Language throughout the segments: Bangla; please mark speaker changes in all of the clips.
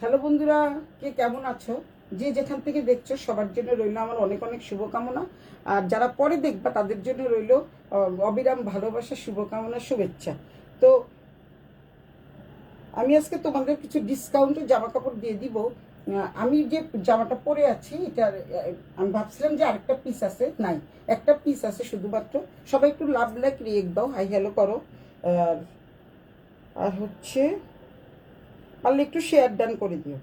Speaker 1: হ্যালো বন্ধুরা, কে কেমন আছো? যে যেখান থেকে দেখছো সবার জন্য রইল আমার অনেক অনেক শুভকামনা। আর যারা পরে দেখবা তাদের জন্য রইল অবিরাম ভালোবাসা, শুভকামনা, শুভেচ্ছা। তো আমি আজকে তোমাদের কিছু ডিসকাউন্টে জামা কাপড় দিয়ে দিব। আমি যে জামাটা পরে আছি এটার আমি ভাবছিলাম যে আরেকটা পিস আছে, নাই, একটা পিস আছে শুধুমাত্র। সবাই একটু লাভ লাইক রিয়েক্ট দাও, হাই হ্যালো করো। আর আর হচ্ছে পারলে একটু শেয়ার ডান করে দিও,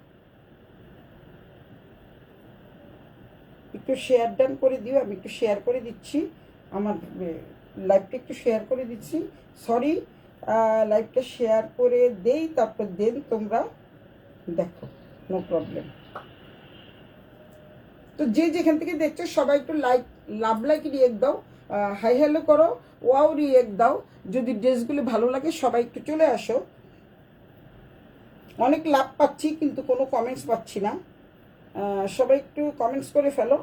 Speaker 1: একটু শেয়ার ডান করে দিও। আমি একটু শেয়ার করে দিচ্ছি, আমার লাইভটা একটু শেয়ার করে দিচ্ছি। সরি, লাইভটা শেয়ার করে দেই, তারপর দেন তোমরা দেখো, নো প্রবলেম। তো যে যেখান থেকে দেখছো সবাই একটু লাইক, লাভ লাইক রিয়েক্ট দাও, হাই হ্যালো করো, ওয়াও রিয়েক্ট দাও। যদি ড্রেসগুলো ভালো লাগে সবাই একটু চলে আসো। অনেক লাভ পাচ্ছি কিন্তু কোনো কমেন্টস পাচ্ছি না। সবাই একটু কমেন্টস করে ফেলো,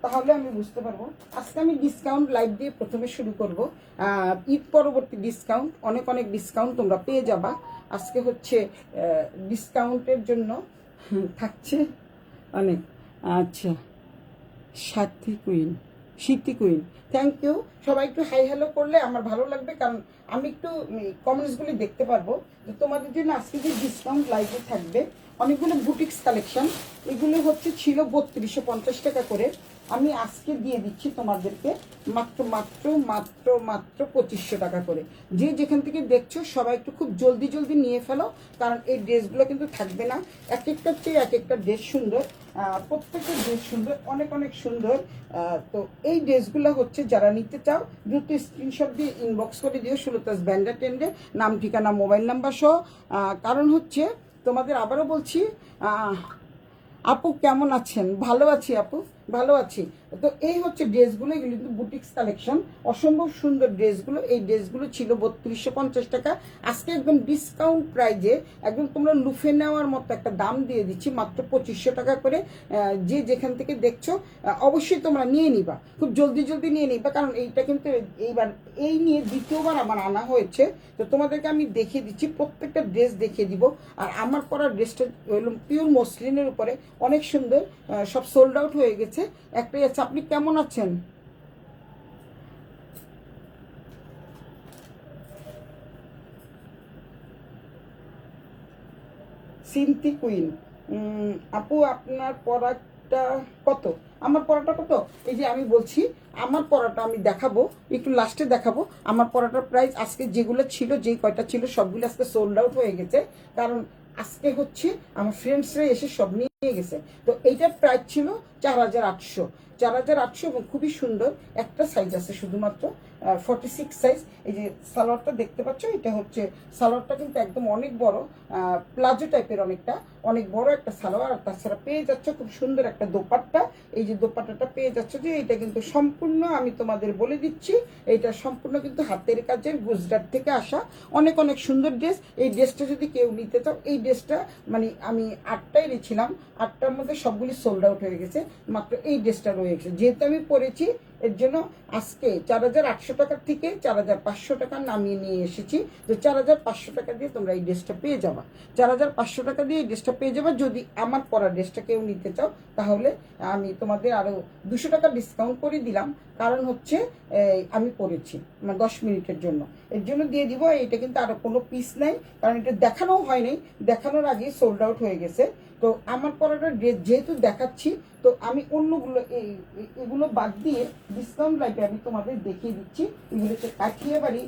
Speaker 1: তাহলে আমি বুঝতে পারবো। আজকে আমি ডিসকাউন্ট লাইভ দিয়ে প্রথমে শুরু করব। ঈদ পরবর্তী ডিসকাউন্ট, অনেক অনেক ডিসকাউন্ট তোমরা পেয়ে যাবা। আজকে হচ্ছে ডিসকাউন্টের জন্য থাকছে অনেক। আচ্ছা, সাথী কুইন, সিদ্ধি কুইন, থ্যাংক ইউ। সবাই একটু হাই হ্যালো করলে আমার ভালো লাগবে, কারণ আমি একটু কমেন্টসগুলি দেখতে পারবো। তো তোমাদের জন্য আজকে যে ডিসকাউন্ট লাইভে থাকবে অনেকগুলো বুটিক্স কালেকশন। এগুলো হচ্ছে ছিল 3250 টাকা করে, আমি আজকে দিয়ে দিচ্ছি তোমাদেরকে মাত্র মাত্র মাত্র মাত্র 2500 টাকা করে। যে যেখান থেকে দেখছো সবাই একটু খুব জলদি জলদি নিয়ে ফেলো, কারণ এই ড্রেসগুলো কিন্তু থাকবে না। এক একটা চেয়ে এক একটা ড্রেস সুন্দর, প্রত্যেকটা ড্রেস সুন্দর, অনেক অনেক সুন্দর। তো এই ড্রেসগুলো হচ্ছে যারা নিতে চাও দ্রুত স্ক্রিনশট দিয়ে ইনবক্স করে দিও সুলতাস ব্যান্ডা টেন্ডে, নাম ঠিকানা মোবাইল নাম্বার সহ। কারণ হচ্ছে তোমাদের আবারও বলছি, আপু কেমন আছেন? ভালো আছি আপু, ভালো আছি। তো এই হচ্ছে ড্রেসগুলো, এগুলো কিন্তু বুটিক্স কালেকশন, অসম্ভব সুন্দর ড্রেসগুলো। এই ড্রেসগুলো ছিল 3250 টাকা, আজকে একদম ডিসকাউন্ট প্রাইজে একদম তোমরা লুফে নেওয়ার মতো একটা দাম দিয়ে দিচ্ছি মাত্র 2500 টাকা করে। যে যেখান থেকে দেখছো অবশ্যই তোমরা নিয়ে নিবা, খুব জলদি জলদি নিয়ে নিবা, কারণ এইটা কিন্তু এইবার এই নিয়ে দ্বিতীয়বার আমার আনা হয়েছে। তো তোমাদেরকে আমি দেখিয়ে দিচ্ছি, প্রত্যেকটা ড্রেস দেখিয়ে দিব। আর আমার পরা ড্রেসটা হলো পিওর মসলিনের উপরে, অনেক সুন্দর, সব সোল্ড আউট হয়ে গেছে। একটাই আছে। আপনি কেমন আছেন? সিনথি কুইন, আপু আপনার পড়াটা কত? আমার পড়াটা কত? এই যে আমি বলছি আমার পড়াটা আমি দেখাবো, একটু লাস্টে দেখাবো। আমার পড়াটার প্রাইস আজকে যেগুলো ছিল, যেই কয়টা ছিল সবগুলো আজকে সোল্ড আউট হয়ে গেছে, কারণ আজকে হচ্ছে আমার ফ্রেন্ডসরা এসে সব নিয়ে গেছে। তো এইটার প্রাইস ছিল 4800, 4800, এবং খুবই সুন্দর। একটা সাইজ আছে শুধুমাত্র, 46 সাইজ। এই যে সালোয়ারটা দেখতে পাচ্ছ, এটা হচ্ছে সালোয়ারটা কিন্তু একদম অনেক বড়, প্লাজো টাইপের, অনেকটা অনেক বড় একটা সালোয়ার। আর তাছাড়া পেয়ে যাচ্ছ খুব সুন্দর একটা দোপাট্টা। এই যে দোপাট্টাটা পেয়ে যাচ্ছ, যে এটা কিন্তু সম্পূর্ণ, আমি তোমাদের বলে দিচ্ছি, এটা সম্পূর্ণ কিন্তু হাতের কাজের, গুজরাট থেকে আসা, অনেক অনেক সুন্দর ড্রেস। এই ড্রেসটা যদি কেউ নিতে চাও, এই ড্রেসটা মানে আমি 8টায় রেছিলাম, 8টার মধ্যে সবগুলি সোল্ড আউট হয়ে গেছে, মাত্র এই ড্রেসটা রয়ে গেছে। যেহেতু আমি পরেছি এর জন্য আজকে 4800 টাকার থেকে 4500 টাকা নামিয়ে নিয়ে এসেছি। তো 4500 টাকা দিয়ে তোমরা এই ড্রেসটা পেয়ে যাবা, 4500 টাকা দিয়ে এই ড্রেসটা পেয়ে যাবা। যদি আমার পরা ড্রেসটা কেউ নিতে চাও, তাহলে আমি তোমাদের আরও 200 টাকা ডিসকাউন্ট করে দিলাম, কারণ হচ্ছে আমি পরেছি মানে 10 মিনিটের জন্য, এর জন্য দিয়ে দিব। এটা কিন্তু আরও কোনো পিস নাই, কারণ এটা দেখানোও হয়নি, দেখানোর আগে সোল্ড আউট হয়ে গেছে। তো আমার পরাটা ড্রেস যেহেতু দেখাচ্ছি, তো আমি অন্যগুলো এগুলো বাদ দিয়ে ডিসকাউন্ট লাইফে আমি তোমাদের দেখিয়ে দিচ্ছি। এগুলো হচ্ছে কাঠিয়াবাড়ি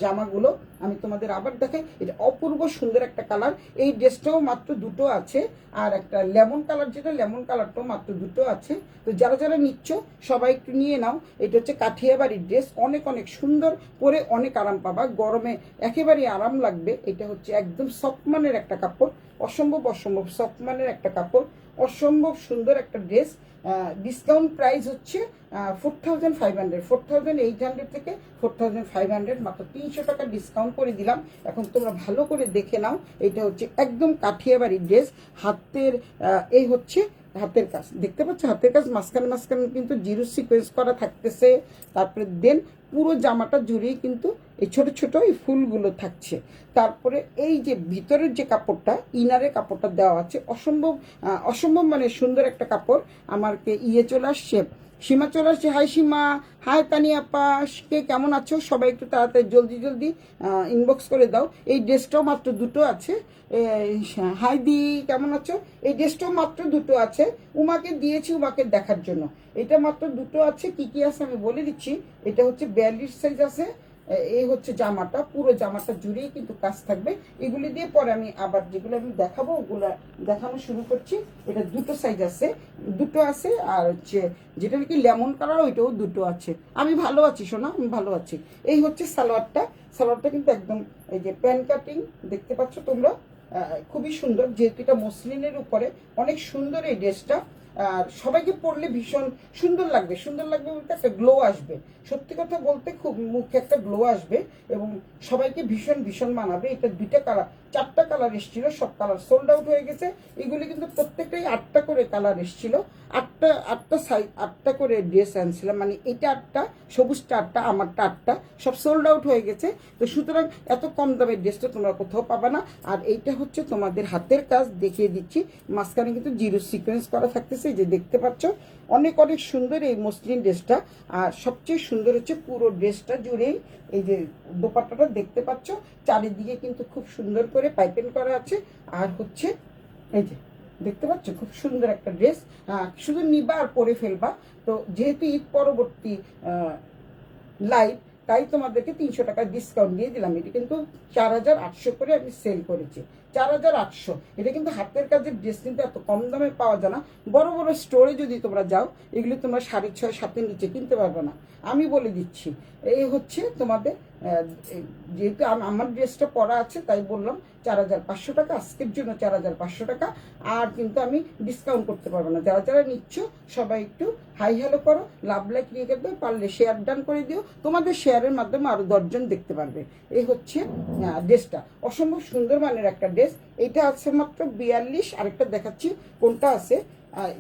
Speaker 1: জামাগুলো, আমি তোমাদের আবার দেখাই। এটা অপূর্ব সুন্দর একটা কালার, এই ড্রেসটাও মাত্র দুটো আছে, আর একটা লেমন কালার, যেটা লেমন কালারটাও মাত্র দুটো আছে। তো যারা যারা নিচ্ছ সবাই একটু নিয়ে নাও। এটা হচ্ছে কাঠিয়াবাড়ির ড্রেস, অনেক অনেক সুন্দর, পরে অনেক আরাম পাবা, গরমে একেবারেই আরাম লাগবে। এটা হচ্ছে একদম সফটমানের একটা কাপড়, অসম্ভব অসম্ভব সফটমানের একটা কাপড়, অসম্ভব সুন্দর একটা ড্রেস। ডিসকাউন্ট প্রাইস হচ্ছে 4500, 4800 থেকে 4500, মাত্র 300 টাকা ডিসকাউন্ট করে দিলাম। এখন তোমরা ভালো করে দেখে নাও, এটা হচ্ছে একদম কাঠিয়াবাড়ি ড্রেস, হাতের এই হচ্ছে হাতের কাজ দেখতে পাচ্ছ, হাতের কাজ মাঝখানে মাঝখানে কিন্তু জিরো সিকোয়েন্স করা থাকতেছে। তারপরে দেন পুরো জামাটা জুড়েই কিন্তু এই ছোট ছোট এই ফুলগুলো থাকছে। তারপরে এই যে ভিতরের যে কাপড়টা, ইনারের কাপড়টা দেওয়া আছে, অসম্ভব মানে সুন্দর একটা কাপড়। আমাকে চলে আসছে, সীমা চলে আসছে। হাই সীমা, হাই তানিয়া আপা, কে কেমন আছো? সবাই একটু তাড়াতাড়ি জলদি জলদি ইনবক্স করে দাও। এই ড্রেসটাও মাত্র দুটো আছে। হাই দি, কেমন আছো? এই ড্রেসটাও মাত্র দুটো আছে, উমাকে দিয়েছি উমাকে দেখার জন্য। এটা মাত্র দুটো আছে। কি কি আছে আমি বলে দিচ্ছি। এটা হচ্ছে 42 সাইজ আছে। এই হচ্ছে জামাটা, পুরো জামাটা জুড়েই কিন্তু কাজ থাকবে। এগুলি দিয়ে পরে আমি আবার যেগুলো আমি দেখাবো ওগুলো দেখানো শুরু করছি। এটা দুটো সাইজ আছে, দুটো আছে। আর হচ্ছে যেটা নাকি লেমন কালার ওইটাও দুটো আছে। আমি ভালো আছি সোনা, আমি ভালো আছি। এই হচ্ছে সালোয়ারটা। সালোয়ারটা কিন্তু একদম এই যে প্যান কাটিং দেখতে পাচ্ছ তোমরা, খুবই সুন্দর। যেহেতু এটা মসলিনের উপরে, অনেক সুন্দর এই ড্রেসটা। আর সবাইকে পরলে ভীষণ সুন্দর লাগবে। সুন্দর লাগবে বলতে একটা গ্লো আসবে। সত্যি কথা বলতে খুব মুখে একটা গ্লো আসবে এবং সবাইকে ভীষণ ভীষণ মানাবে। এটা দুইটা কালার, চারটা কালার এসেছিল, সব কালার সোল্ড আউট হয়ে গেছে। এগুলি কিন্তু প্রত্যেকটাই 8টা করে কালার এসেছিল। আটটা সাইজ, 8টা করে ড্রেস আনছিলাম, মানে এটা 8টা, সবুজটা 8টা, আমারটা 8টা, সব সোল্ড আউট হয়ে গেছে। তো সুতরাং এত কম দামের ড্রেসটা তোমরা কোথাও পাবা না। আর এইটা হচ্ছে তোমাদের হাতের কাজ, দেখিয়ে দিচ্ছি। মাঝখানে কিন্তু জিরো সিকোয়েন্স করা থাকতেছে, যে দেখতে পাচ্ছ। অনেক অনেক সুন্দর এই মসলিন ড্রেসটা। আর সবচেয়ে সুন্দর হচ্ছে পুরো ড্রেসটা জুড়েই এই যে দোপাট্টাটা দেখতে পাচ্ছ, চারিদিকে কিন্তু খুব সুন্দর করে পাইপিং করা আছে। আর হচ্ছে এই যে দেখতে পাচ্ছ, খুব সুন্দর একটা ড্রেস। শুধু নিবা আর পরে ফেলবা। তো যেহেতু ঈদ পরবর্তী লাইভ, তাই তোমাদেরকে 300 টাকা ডিসকাউন্ট দিয়ে দিলাম। এটা কিন্তু 4800 করে আমি সেল করেছি। 4800। এটা কিন্তু হাতের কাজের ড্রেস, কিন্তু এত কম দামে পাওয়া যায় না। বড় বড় স্টোরে যদি তোমরা যাও, এগুলি তোমরা 6.5 7 নিচে কিনতে পারবে না, আমি বলে দিচ্ছি। এই হচ্ছে তোমাদের, যেহেতু আমার ড্রেসটা পরা আছে তাই বললাম 4500 টাকা আজকের জন্য, 4500 টাকা। আর কিন্তু আমি ডিসকাউন্ট করতে পারবো না। যারা যারা নিচ্ছ সবাই একটু হাই হ্যালো করো, লাভ লাইক নিয়ে গেলে, পারলে শেয়ার ডান করে দিও। তোমাদের শেয়ারের মাধ্যমে আরো 10 জন দেখতে পারবে। এই হচ্ছে ড্রেসটা, অসম্ভব সুন্দর মানের একটা ড্রেস। এটা আছে মাত্র 42। আরেকটা দেখাচ্ছি কোনটা আছে,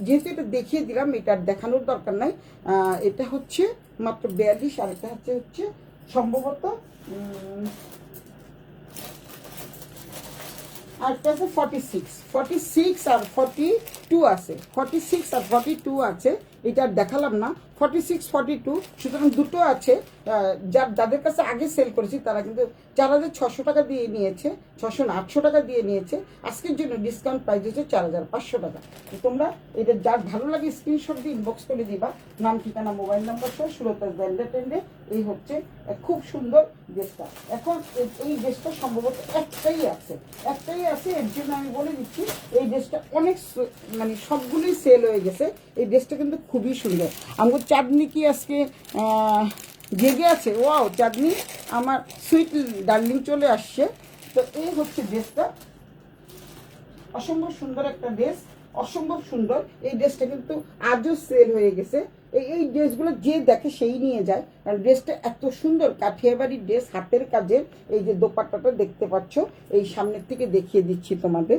Speaker 1: যেহেতু এটা দেখিয়ে দিলাম, এটা আর দেখানোর দরকার নাই। এটা হচ্ছে মাত্র 42। আরেকটা হচ্ছে সম্ভবত আরেকটা আছে 46 আর 42 আছে। 46 আর 42 আছে। এটা আর দেখালাম না। 46 42, সুতরাং দুটো আছে। যাদের কাছে আগে সেল করেছি তারা কিন্তু 4600 টাকা দিয়ে নিয়েছে, 600 না 800 টাকা দিয়ে নিয়েছে। আজকের জন্য ডিসকাউন্ট প্রাইস হচ্ছে 4500 টাকা। তো তোমরা এটা যার ভালো লাগে স্ক্রিনশট দিয়ে ইনবক্স করে দিবা, নাম ঠিকানা মোবাইল নাম্বার সহ। সুরতার ব্র্যান্ডে এই হচ্ছে খুব সুন্দর ড্রেসটা। এখন এই ড্রেসটা সম্ভবত একটাই আছে। এর জন্য আমি বলে দিচ্ছি, এই ড্রেসটা অনেক মানে সবগুলোই সেল হয়ে গেছে। এই ড্রেসটা কিন্তু খুবই সুন্দর। আমার চাঁদনি কি আজকে জেগে আছে? ওয়াও, চাঁদনি আমার সুইট ডার্লিং চলে আসছে। তো এই হচ্ছে ড্রেসটা, অসম্ভব সুন্দর একটা ড্রেস, অসম্ভব সুন্দর। এই ড্রেসটা কিন্তু আজও সেল হয়ে গেছে। এই ড্রেসগুলো যে দেখে সেই নিয়ে যায়, কারণ ড্রেসটা এত সুন্দর। কাঠিয়াবাড়ির ড্রেস, হাতের কাজের। এই যে দোপাট্টাটা দেখতে পাচ্ছ, এই সামনের থেকে দেখিয়ে দিচ্ছি তোমাদের,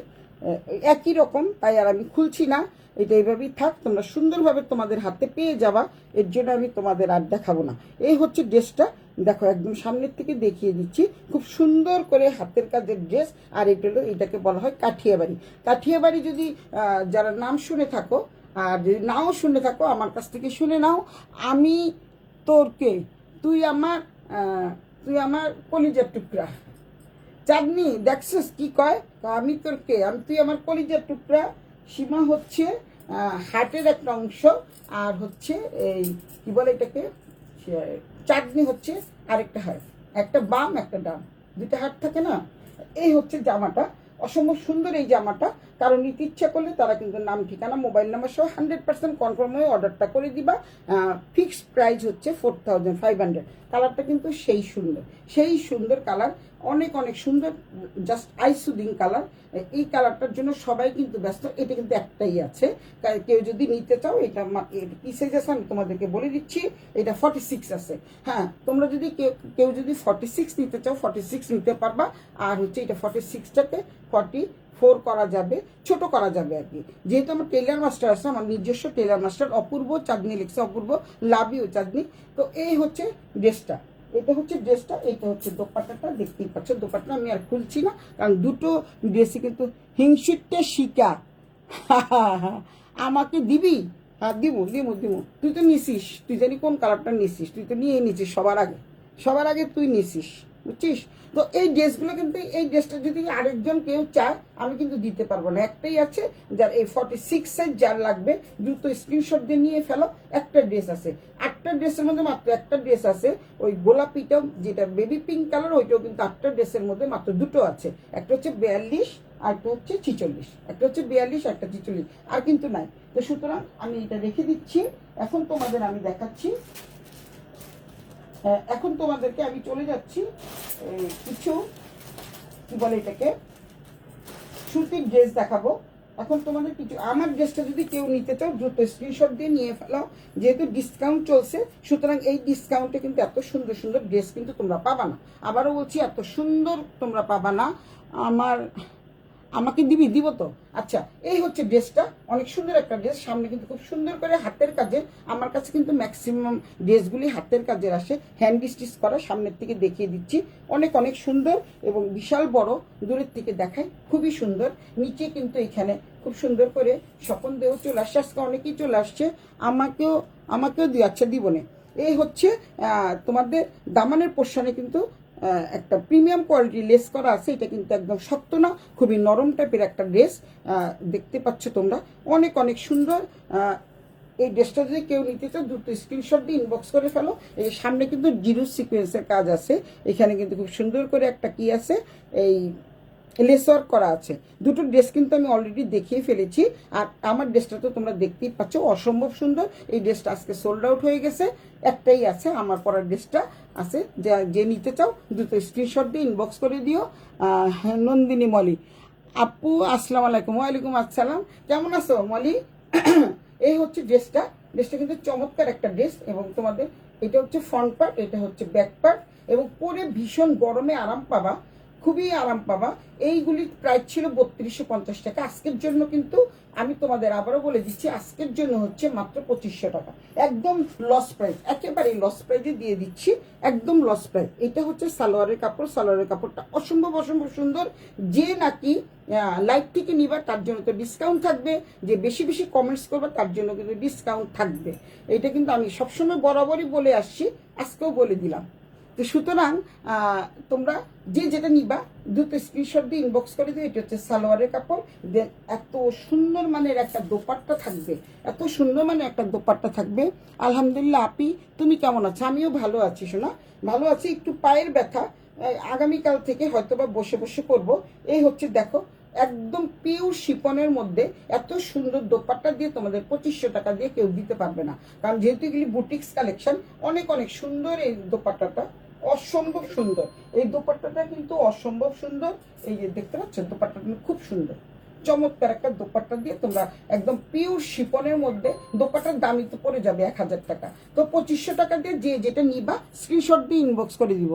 Speaker 1: একই রকম। তাই আর আমি খুলছি না, এটা এইভাবেই থাক, তোমরা সুন্দরভাবে তোমাদের হাতে পেয়ে যাবা। এর জন্য আমি তোমাদের আর দেখাবো না। এই হচ্ছে ড্রেসটা, দেখো একদম সামনের থেকে দেখিয়ে দিচ্ছি। খুব সুন্দর করে হাতের কাজের ড্রেস। আর এটা হলো, এটাকে বলা হয় কাঠিয়াবাড়ি। কাঠিয়াবাড়ি যদি যারা নাম শুনে থাকো, আর যদি নাও শুনে থাকো, আমার কাছ থেকে শুনে নাও। আমি তোর কে, তুই আমার কলিজার টুকরা। চাঁদনি দেখছিস কি কয়, আমি তোর কে, তুই আমার কলিজার টুকরা। সীমা হচ্ছে হার্টের একটা অংশ, আর হচ্ছে এই কি বলে এটাকে, চাঁদনি হচ্ছে আরেকটা হার্ট, একটা বাম একটা ডান, দুইটা হার্ট থাকে না। এই হচ্ছে জামাটা, অসম্ভব সুন্দর এই জামাটা। কারণ নিতে ইচ্ছা করলে তারা কিন্তু নাম ঠিকানা মোবাইল নাম্বার সহ 100% কনফার্ম হয়ে অর্ডারটা করে দিবা। ফিক্সড প্রাইস হচ্ছে 4500। কালারটা কিন্তু সেই সুন্দর কালার, অনেক অনেক সুন্দর, জাস্ট আই সুদিং কালার। এই কালারটার জন্য সবাই কিন্তু ব্যস্ত। এটা কিন্তু একটাই আছে, কেউ যদি নিতে চাও, এটা কি সাইজ আছে আমি তোমাদেরকে বলে দিচ্ছি। এটা 46 আছে। হ্যাঁ, তোমরা যদি কেউ যদি 46 নিতে চাও, 46 নিতে পারবা। আর হচ্ছে এটা 46টাকে 4 করা যাবে, ছোট করা যাবে আর কি। যেহেতু আমার টেলার মাস্টার আছে, আমার নিজস্ব টেলার মাস্টার অপূর্ব চাঁদনি লিখছে, অপূর্ব লাভ ইউ চাঁদনি। তো এই হচ্ছে ড্রেসটা, এটা হচ্ছে ড্রেসটা, এইটা হচ্ছে দোপাট্টাটা, দেখতেই পাচ্ছ। দোপাট্টা আমি আর খুলছি না, কারণ দুটো ড্রেসই কিন্তু হিংসুটে শিকা। আমাকে দিবি? হ্যাঁ দিব দিব দিব। তুই তো নিছিস, তুই জানি কোন কালারটা নিছিস, তুই তো নিয়ে নিছিস সবার আগে তুই নিছিস, বুঝছিস? তো এই ড্রেসগুলো কিন্তু, এই ড্রেসটা যদি আরেকজন কেউ চায় আমি কিন্তু দিতে পারবো না। একটাই আছে, যার এই 46 সাইজ যার লাগবে দ্রুত স্ক্রিনশট দিয়ে নিয়ে ফেলো। একটা ড্রেস আছে, 8টা ড্রেসের মধ্যে মাত্র একটা ড্রেস আছে, ওই গোলাপিটাও যেটা বেবি পিঙ্ক কালার, ওইটাও কিন্তু 8টা ড্রেসের মধ্যে মাত্র দুটো আছে। একটা হচ্ছে 42 আর একটা হচ্ছে 46, একটা হচ্ছে 42 একটা 46, আর কিন্তু নাই। তো সুতরাং আমি এটা রেখে দিচ্ছি। এখন তোমাদের আমি দেখাচ্ছি, এখন তোমাদেরকে আমি চলে যাচ্ছি কিছু কি বলে এটাকে, সুতির ড্রেস দেখাবো। এখন তোমাদের কিছু, আমার ড্রেসটা যদি কেউ নিতে চাও দ্রুত স্ক্রিনশট দিয়ে নিয়ে ফেলাও। যেহেতু ডিসকাউন্ট চলছে, সুতরাং এই ডিসকাউন্টে কিন্তু এত সুন্দর সুন্দর ড্রেস কিন্তু তোমরা পাবা না। আবারও বলছি, এত সুন্দর তোমরা পাবা না। আমাকে দিবি? দিব তো। আচ্ছা, এই হচ্ছে ড্রেসটা, অনেক সুন্দর একটা ড্রেস। সামনে কিন্তু খুব সুন্দর করে হাতের কাজে, আমার কাছে কিন্তু ম্যাক্সিমাম ড্রেসগুলি হাতের কাজের আসে, হ্যান্ড স্টিচ করা। সামনের থেকে দেখিয়ে দিচ্ছি, অনেক অনেক সুন্দর এবং বিশাল বড়, দূরের থেকে দেখায় খুবই সুন্দর। নিচে কিন্তু এখানে খুব সুন্দর করে স্বপন দেহ চলে আসছে, আজকে অনেকেই চলে আসছে, আমাকেও দিয়ে, আচ্ছা দিব না। এই হচ্ছে তোমাদের দামানের পোর্শনে কিন্তু একটা প্রিমিয়াম কোয়ালিটি লেস করা আছে। এটা কিন্তু একদম শক্ত না, খুবই নরম টাইপের একটা ড্রেস, দেখতে পাচ্ছ তোমরা, অনেক অনেক সুন্দর। এই ড্রেসটা যদি কেউ নিতে চাও দ্রুত স্ক্রিনশট দিয়ে ইনবক্স করে ফেলো। এই সামনে কিন্তু জিরো সিকোয়েন্সের কাজ আছে, এখানে কিন্তু খুব সুন্দর করে একটা কি আছে, এই লেস ওয়ার্ক করা আছে। দুটো ড্রেস কিন্তু আমি অলরেডি দেখিয়ে ফেলেছি, আর আমার ড্রেসটা তো তোমরা দেখতেই পাচ্ছ, অসম্ভব সুন্দর। এই ড্রেসটা আজকে সোল্ড আউট হয়ে গেছে, একটাই আছে আমার পরার ড্রেসটা আছে। যে নিতে চাও দ্রুত স্ক্রিনশট দিয়ে ইনবক্স করে দিও। নন্দিনী মলি আপু, আসসালামু আলাইকুম। ওয়ালাইকুম আসসালাম, কেমন আছো মলি? এই হচ্ছে ড্রেসটা, ড্রেসটা কিন্তু চমৎকার একটা ড্রেস, এবং তোমাদের এটা হচ্ছে ফ্রন্ট পার্ট, এটা হচ্ছে ব্যাক পার্ট, এবং পরে ভীষণ গরমে আরাম পাবা, খুবই আরাম পাবা। এইগুলির প্রাইস ছিল 3250 টাকা, আজকের জন্য কিন্তু আমি তোমাদের আবারও বলে দিচ্ছি, আজকের জন্য হচ্ছে মাত্র 2500 টাকা, একদম লস প্রাইস, একেবারে লস প্রাইসে দিয়ে দিচ্ছি, একদম লস প্রাইস। এটা হচ্ছে সালোয়ারের কাপড়, সালোয়ারের কাপড়টা অসম্ভব অসম্ভব সুন্দর। যে নাকি লাইভ থেকে নিবা তার জন্য তো ডিসকাউন্ট থাকবে, যে বেশি বেশি কমেন্টস করবে তার জন্য কিন্তু ডিসকাউন্ট থাকবে। এটা কিন্তু আমি সবসময় বরাবরই বলে আসছি, আজকেও বলে দিলাম। তো সুতরাং তোমরা যে যেটা নিবা দ্রুত স্ক্রিনশট দিয়ে ইনবক্স করে দিও। এটা হচ্ছে সালোয়ারের কাপড়, দেন এত সুন্দর মানের একটা দোপাট্টা থাকবে, এত সুন্দর মানের একটা দোপাট্টা থাকবে। আলহামদুলিল্লাহ আপি, তুমি কেমন আছো? আমিও ভালো আছি শোনা, ভালো আছি। একটু পায়ের ব্যথা, আগামীকাল থেকে হয়তোবা বসে বসে করব। এই হচ্ছে দেখো, একদম পিওর শিপনের মধ্যে এত সুন্দর দোপাট্টা দিয়ে তোমাদের 2500 টাকা দিয়ে কেউ দিতে পারবে না, কারণ যেহেতু এগুলি বুটিক্স কালেকশন। অনেক অনেক সুন্দর এই দোপাট্টাটা, অসম্ভব সুন্দর। এই দোপাট্টাটা কিন্তু অসম্ভব সুন্দর। এই যে দেখতে পাচ্ছ, দোপাট্টাটা খুব সুন্দর, চমৎকার একটা দোপাট্টা দিয়ে তোমরা একদম পিওর শিপনের মধ্যে। দোপাট্টার দামই তো পড়ে যাবে 1000 টাকা, তো 2500 টাকা দিয়ে যে যেটা নিবা স্ক্রিনশট দিয়ে ইনবক্স করে দিব।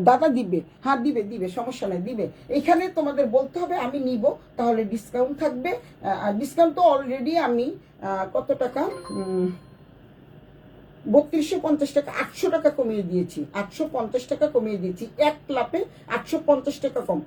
Speaker 1: দাদা দিবে? হ্যাঁ দিবে দিবে, সমস্যা নেই দিবে। এখানে তোমাদের বলতে হবে আমি নিব, তাহলে ডিসকাউন্ট থাকবে। ডিসকাউন্ট তো অলরেডি আমি কত টাকা, 3250 টাকা, 800 টাকা কমিয়ে দিয়েছি, 850 টাকা কমিয়ে দিয়েছি, এক লাপে 850 টাকা কম।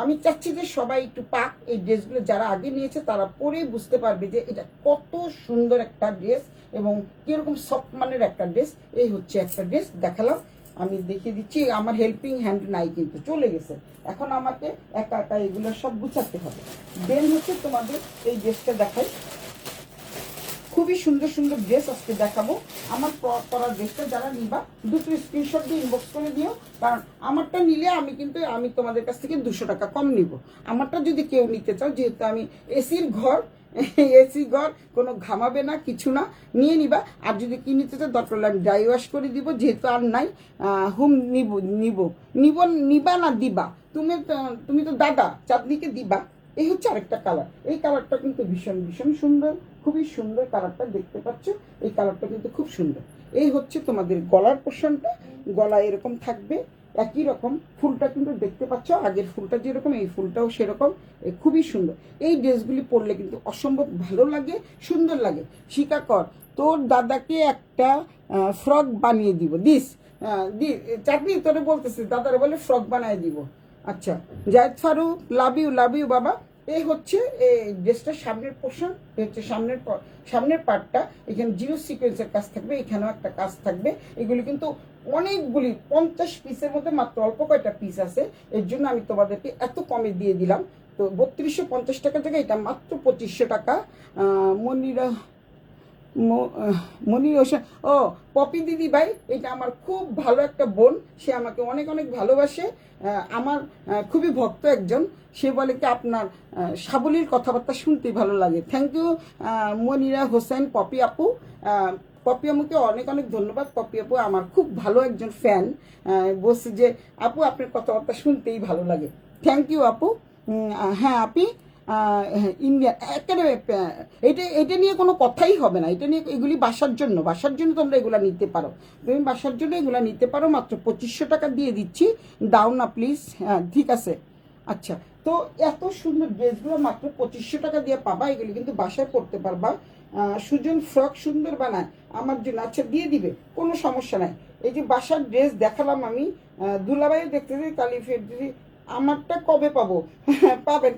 Speaker 1: আমি চাচ্ছি যে সবাই একটু পাক এই ড্রেসগুলো, যারা আগে নিয়েছে তারা পরে বুঝতে পারবে যে এটা কত সুন্দর একটা ড্রেস এবং কিরকম সফট মানের একটা ড্রেস। এই হচ্ছে একটা ড্রেস দেখালাম, আমি দেখিয়ে দিচ্ছি। আমার হেল্পিং হ্যান্ড নাই, কিন্তু চলে গেছে, এখন আমাকে একা একা এগুলো সব গুছাতে হবে। দেন হচ্ছে তোমাদের এই ড্রেসটা দেখাই, খুবই সুন্দর সুন্দর ড্রেস আজকে দেখাবো। আমার পরা ড্রেসটা যারা নিবা দুটো স্ক্রিনশট দিয়ে ইনবক্স করে দিও, কারণ আমারটা নিলে আমি তোমাদের কাছ থেকে 200 টাকা কম নিব। আমারটা যদি কেউ নিতে চাও, যেহেতু আমি এসির ঘর, এসি ঘর, কোনো ঘামাবে না, কিছু না, নিয়ে নিবা। আর যদি কি নিতে চাও দরকার হলে আমি ড্রাই ওয়াশ করে দিব, যেহেতু আর নাই। নিবা না দিবা, তুমি তো দাদা চাঁদনিকে দিবা। এই হচ্ছে আরেকটা কালার, এই কালারটা কিন্তু ভীষণ ভীষণ সুন্দর, খুবই সুন্দর কালারটা, দেখতে পাচ্ছ এই কালারটা কিন্তু খুব সুন্দর। এই হচ্ছে তোমাদের গলার পোর্শনটা, গলা এরকম থাকবে, একই রকম। ফুলটা কিন্তু দেখতে পাচ্ছ, আগের ফুলটা যেরকম এই ফুলটাও সেরকম, খুবই সুন্দর। এই ড্রেসগুলি পরলে কিন্তু অসম্ভব ভালো লাগে, সুন্দর লাগে। শিকা কর, তোর দাদাকে একটা ফ্রক বানিয়ে দিব দিস। চাকরি তোরে বলতেছে, দাদারা বলে ফ্রক বানিয়ে দিব। আচ্ছা, জায়েদ ফারুক, লাভ ইউ বাবা। এই হচ্ছে এই ড্রেসটার সামনের পোর্শন, হচ্ছে সামনের পার্টটা। এখানে জিরো সিকোয়েন্সের কাজ থাকবে, এখানেও একটা কাজ থাকবে। এগুলি কিন্তু অনেকগুলি 50 পিসের মধ্যে মাত্র অল্প কয়টা পিস আছে, এর জন্য আমি তোমাদেরকে এত কমে দিয়ে দিলাম। তো 3250 টাকার জায়গায় এটা মাত্র 2500 টাকা। মনিরা মনির হোসেন, ও পপি দিদি ভাই, এটা আমার খুব ভালো একটা বোন, সে আমাকে অনেক অনেক ভালোবাসে, আমার খুবই ভক্ত একজন। সে বলে কি আপনার সাবলীল কথাবার্তা শুনতেই ভালো লাগে। থ্যাংক ইউ মনিরা হোসেন, পপি আপু। পপি আপুকে অনেক অনেক ধন্যবাদ। পপি আপু আমার খুব ভালো একজন ফ্যান, বলছে যে আপু আপনার কথাবার্তা শুনতেই ভালো লাগে। থ্যাংক ইউ আপু। হ্যাঁ আপি, ইন্ডিয়া একেবারে এটা নিয়ে কোনো কথাই হবে না। এটা নিয়ে, এগুলি বাসার জন্য তোমরা এগুলো নিতে পারো। তুমি বাসার জন্য এগুলো নিতে পারো, মাত্র 2500 টাকা দিয়ে দিচ্ছি। দাও না প্লিজ। হ্যাঁ ঠিক আছে। আচ্ছা, তো এত সুন্দর ড্রেসগুলো মাত্র 2500 টাকা দিয়ে পাবা। এগুলি কিন্তু বাসায় পরতে পারবা। সুজন ফ্রক সুন্দর বানায় আমার জন্য, আচ্ছা দিয়ে দিবে, কোনো সমস্যা নাই। এই যে বাসার ড্রেস দেখালাম আমি, দুলাভাইও দেখতে দিই, কালিফের দিদি। আমারটা কবে পাবো?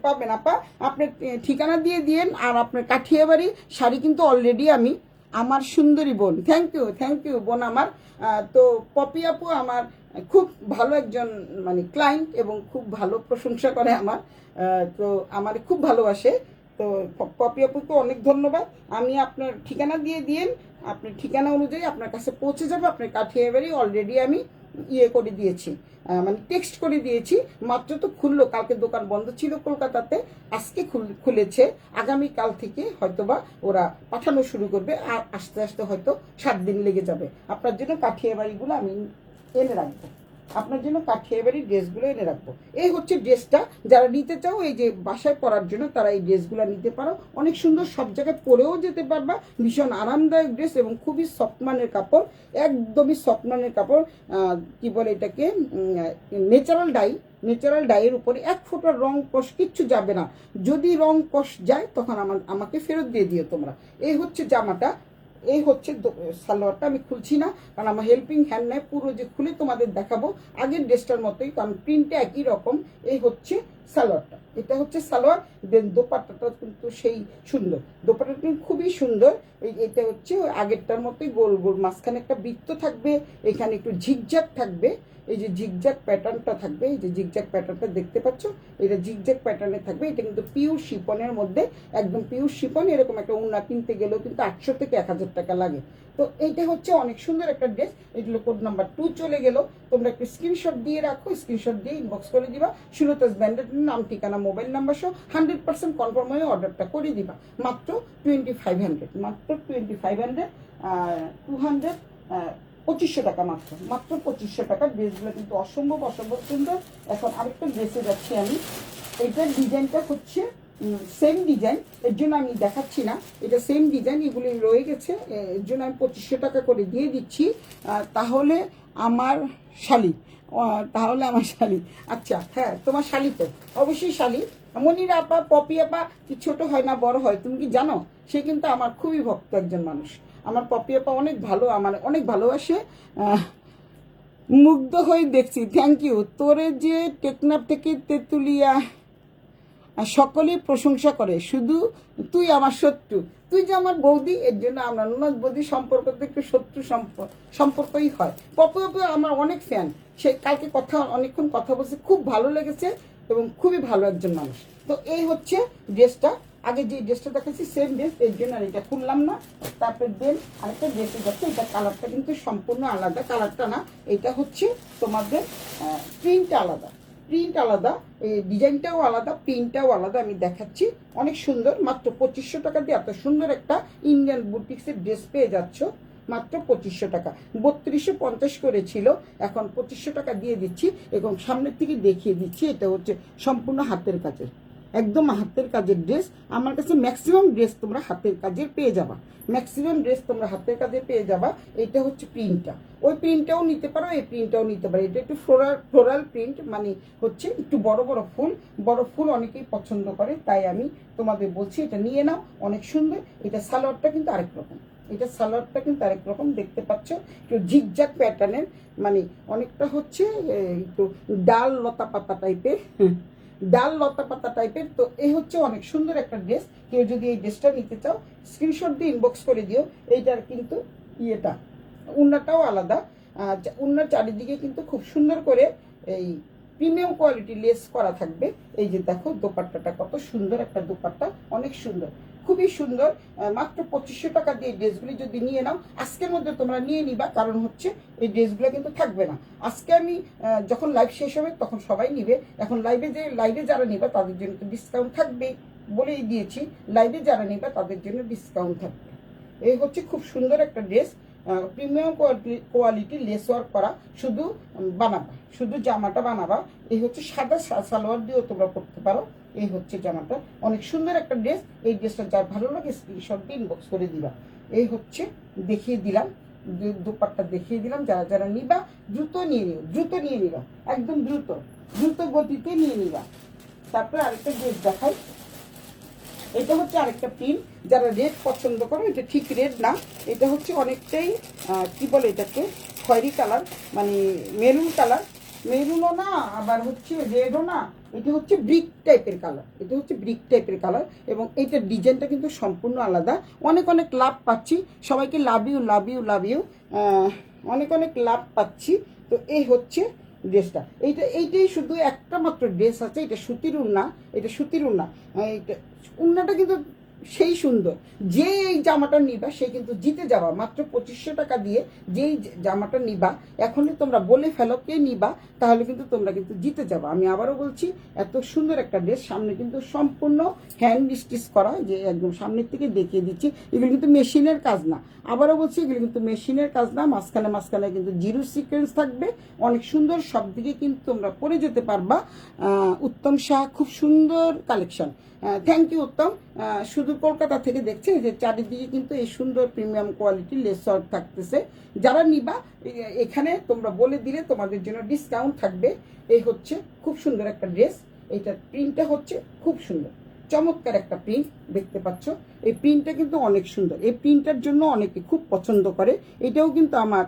Speaker 1: পাবেন আপা, আপনার ঠিকানা দিয়ে দিয়েন। আর আপনার কাঠিয়াবাড়ি শাড়ি কিন্তু অলরেডি আমি, আমার সুন্দরী বোন, থ্যাংক ইউ বোন আমার। তো পপি আপু আমার খুব ভালো একজন মানে ক্লায়েন্ট, এবং খুব ভালো প্রশংসা করে আমার, তো আমার খুব ভালোবাসে। তো পপি আপুকে অনেক ধন্যবাদ। আমি আপনার ঠিকানা দিয়ে দিয়েন, আপনার ঠিকানা অনুযায়ী আপনার কাছে পৌঁছে যাবে। আপনার কাঠিয়াবাড়ি অলরেডি আমি ইয়ে করে দিয়েছি, মানে টেক্সট করে দিয়েছি। মাত্র তো খুললো, কালকে দোকান বন্ধ ছিল কলকাতাতে, আজকে খুলেছে। আগামীকাল থেকে হয়তোবা ওরা পাঠানো শুরু করবে, আর আস্তে আস্তে হয়তো 7 দিন লেগে যাবে। আপনার জন্য কাঠিয়াবাড়িগুলো আমি এনে রাখবো, আপনার জন্য কাঠিয়াবাড়ির ড্রেসগুলো এনে রাখবো। এই হচ্ছে ড্রেসটা, যারা নিতে চাও এই যে বাসায় পরার জন্য, তারা এই ড্রেসগুলো নিতে পারো। অনেক সুন্দর, সব জায়গায় পরেও যেতে পারবা। ভীষণ আরামদায়ক ড্রেস এবং খুবই সফট মানের কাপড়, একদমই সফট মানের কাপড়। কি বলে এটাকে, ন্যাচারাল ডাইয়ের উপরে 1 ফোঁটা রং কষ কিচ্ছু যাবে না। যদি রং কষ যায় তখন আমাকে ফেরত দিয়ে দিও তোমরা। এই হচ্ছে জামাটা, এই হচ্ছে সালোয়ারটা। আমি খুলছি না, কারণ আমার হেল্পিং হ্যান্ড নেয়, পুরো যে খুলে তোমাদের দেখাবো আগের ড্রেসটার মতোই, কারণ প্রিন্টটা একই রকম। এই হচ্ছে সালোয়ারটা, এটা হচ্ছে সালোয়ার। দেন দোপাট্টাটা কিন্তু সেই সুন্দর, দোপাট্টাটা কিন্তু খুবই সুন্দর। এটা হচ্ছে আগেরটার মতোই গোল গোল, মাঝখানে একটা বৃত্ত থাকবে, এখানে একটু ঝিকঝাক থাকবে। এই যে জিগজ্যাগ প্যাটার্নটা থাকবে, এই যে জিগজ্যাগ প্যাটার্নটা দেখতে পাচ্ছ, এটা জিগজ্যাগ প্যাটার্নে থাকবে। এটা কিন্তু পিওর শিপনের মধ্যে, একদম পিওর শিপন। এরকম একটা উন্না কিনতে গেলেও কিন্তু 800 থেকে 1000 টাকা লাগে। তো এইটা হচ্ছে অনেক সুন্দর একটা ড্রেস। এগুলো কোড নাম্বার 2 চলে গেল। তোমরা একটা স্ক্রিনশট দিয়ে রাখো, স্ক্রিনশট দিয়ে ইনবক্স করে দিবা। সুলতাস ব্র্যান্ডের নাম, ঠিকানা, মোবাইল নাম্বার সহ 100% কনফার্ম হয়ে অর্ডারটা করে দিবা। মাত্র 2500, মাত্র 2500, 200, 2500 টাকা, মাত্র 2500 টাকা। ড্রেসগুলো কিন্তু অসম্ভব সুন্দর। এখন আরেকটা ড্রেসে যাচ্ছি আমি। এইটার ডিজাইনটা হচ্ছে সেম ডিজাইন, এর জন্য আমি দেখাচ্ছি না, এটা সেম ডিজাইন, এগুলি রয়ে গেছে, এর জন্য আমি 2500 টাকা করে দিয়ে দিচ্ছি। তাহলে আমার শালি, আচ্ছা হ্যাঁ তোমার শালি তো অবশ্যই শালি। মনিরা আপা, পপি আপা কি ছোট হয় না বড় হয়, তুমি কি জানো? সে কিন্তু আমার খুবই ভক্ত একজন মানুষ। আমার পপি আপা অনেক ভালো, আমার অনেক ভালোবাসে। মুগ্ধ হয়ে দেখছি। Thank you. তোরে যে টেকনাফ থেকে তেঁতুলিয়া সকলেই প্রশংসা করে, শুধু তুই আমার শত্রু। তুই যে আমার বৌদি, এর জন্য আমরা ননদ বৌদি সম্পর্ক তো একটু শত্রু সম্পর্কই হয়। পপি আপু আমার অনেক ফ্যান, সে কালকে অনেকক্ষণ কথা বলছে, খুব ভালো লেগেছে এবং খুবই ভালো একজন মানুষ। তো এই হচ্ছে ড্রেসটা। আগে যে ড্রেসটা দেখাচ্ছি সেম ড্রেস, এর জন্য আর এটা খুললাম না। তারপরে দেন আরেকটা ড্রেসে যাচ্ছে, এটা কালারটা কিন্তু সম্পূর্ণ আলাদা, কালারটা না, এটা হচ্ছে তোমাদের প্রিন্টটা আলাদা, এই ডিজাইনটাও আলাদা, প্রিন্টটাও আলাদা। আমি দেখাচ্ছি, অনেক সুন্দর। মাত্র 2500 টাকা দিয়ে এত সুন্দর একটা ইন্ডিয়ান বুটিক্সের ড্রেস পেয়ে যাচ্ছ, মাত্র 2500 টাকা। 3250 করেছিল, এখন 2500 টাকা দিয়ে দিচ্ছি। এবং সামনের থেকে দেখিয়ে দিচ্ছি, এটা হচ্ছে সম্পূর্ণ হাতের কাজের, একদম হাতের কাজের ড্রেস। আমার কাছে ম্যাক্সিমাম ড্রেস তোমরা হাতের কাজের পেয়ে যাবা, ম্যাক্সিমাম ড্রেস তোমরা হাতের কাজে পেয়ে যাবা। এটা হচ্ছে প্রিন্টটা, ওই প্রিন্টটাও নিতে পারো, এই প্রিন্টটাও নিতে পারো। এটা একটু ফ্লোরাল প্রিন্ট, মানে হচ্ছে একটু বড় বড় ফুল অনেকেই পছন্দ করে, তাই আমি তোমাদের বলছি এটা নিয়ে নাও, অনেক সুন্দর। এটা সালোয়ারটা কিন্তু আরেক রকম, এটা সালোয়ারটা কিন্তু আরেক রকম দেখতে পাচ্ছ, একটু ঝিকঝাক প্যাটার্নের, মানে অনেকটা হচ্ছে একটু ডাল লতা পাতা টাইপের, ডাল লতা পাতা টাইপের। তো এই হচ্ছে অনেক সুন্দর একটা ড্রেস। কেউ যদি এই ড্রেসটা নিতে চাও স্ক্রিনশট দিয়ে ইনবক্স করে দিও। এইটার কিন্তু ইয়েটা উন্নাটাও আলাদা, উন্নার চারিদিকে কিন্তু খুব সুন্দর করে এই প্রিমিয়াম কোয়ালিটি লেস করা থাকবে। এই যে দেখো দোপাট্টাটা কত সুন্দর একটা দোপাট্টা, অনেক সুন্দর, খুবই সুন্দর। মাত্র 2500 টাকা দিয়ে ড্রেসগুলি যদি নিয়ে নাও, আজকের মধ্যে তোমরা নিয়ে নিবা, কারণ হচ্ছে এই ড্রেসগুলো কিন্তু থাকবে না। আজকে আমি যখন লাইভ শেষ হবে তখন সবাই নিবে। এখন লাইভে যারা নিবা তাদের জন্য তো ডিসকাউন্ট থাকবেই, বলেই দিয়েছি, লাইভে যারা নিবা তাদের জন্য ডিসকাউন্ট থাকবে। এই হচ্ছে খুব সুন্দর একটা dress, premium quality less work করা, শুধু বানাবা, শুধু জামাটা বানাবা। এই হচ্ছে সাদা সালোয়ার দিয়েও তোমরা করতে পারো। এই হচ্ছে জামাটা, অনেক সুন্দর একটা ড্রেস। এই ড্রেসটা যার ভালো লাগে স্ক্রিনশট দিয়ে ইনবক্স করে দিবা। এই হচ্ছে দেখিয়ে দিলাম, দোপাট্টা দেখিয়ে দিলাম। যারা যারা নিবা দ্রুত নিয়ে নিও, দ্রুত নিয়ে নিবা, একদম দ্রুত গতিতে নিয়ে নিবা। তারপরে আরেকটা ড্রেস দেখাই, এটা হচ্ছে আরেকটা প্রিন্ট। যারা রেড পছন্দ করো, এটা ঠিক রেড না, এটা হচ্ছে অনেকটাই কি বলে এটাকে, খয়েরি কালার, মানে মেরুন কালার, মেরুনও না আবার হচ্ছে রেডও না, এটা হচ্ছে ব্রিক টাইপের কালার, এটা হচ্ছে ব্রিক টাইপের কালার। এবং এইটার ডিজাইনটা কিন্তু সম্পূর্ণ আলাদা। অনেক অনেক লাভ পাচ্ছি, সবাইকে love you love you love you, অনেক অনেক লাভ পাচ্ছি। তো এই হচ্ছে ড্রেসটা, এইটাই শুধু একটা মাত্র ড্রেস আছে, এটা সুতির উন্না, এটা সুতির উন্না। এইটা উন্নাটা কিন্তু সেই সুন্দর। যে এই জামাটা নিবা সে কিন্তু জিতে যাবা। মাত্র 2500 টাকা দিয়ে যেই জামাটা নিবা, এখনই তোমরা বলে ফেলো কে নিবা, তাহলে কিন্তু তোমরা কিন্তু জিতে যাবা। আমি আবারও বলছি, এত সুন্দর একটা ড্রেস, সামনে কিন্তু সম্পূর্ণ হ্যান্ড স্টিচ করা, যে একদম সামনের থেকে দেখিয়ে দিচ্ছি। এগুলো কিন্তু মেশিনের কাজ না, আবারও বলছি এগুলো কিন্তু মেশিনের কাজ না। মাঝখানে কিন্তু জিরো সিকোয়েন্স থাকবে, অনেক সুন্দর, সব দিকে কিন্তু তোমরা পরে যেতে পারবা। উত্তম শাহ, খুব সুন্দর কালেকশন। থ্যাংক ইউ উত্তম। শুধু কলকাতা থেকে দেখছেন, যে চারিদিকে কিন্তু এই সুন্দর প্রিমিয়াম কোয়ালিটি লেস ওয়ার্ক থাকতেছে। যারা নিবা এখানে তোমরা বলে দিলে তোমাদের জন্য ডিসকাউন্ট থাকবে। এই হচ্ছে খুব সুন্দর একটা ড্রেস, এইটার প্রিন্টটা হচ্ছে খুব সুন্দর, চমৎকার একটা প্রিন্ট দেখতে পাচ্ছ। এই প্রিন্টটা কিন্তু অনেক সুন্দর, এই প্রিন্টটার জন্য অনেকে খুব পছন্দ করে। এটাও কিন্তু আমার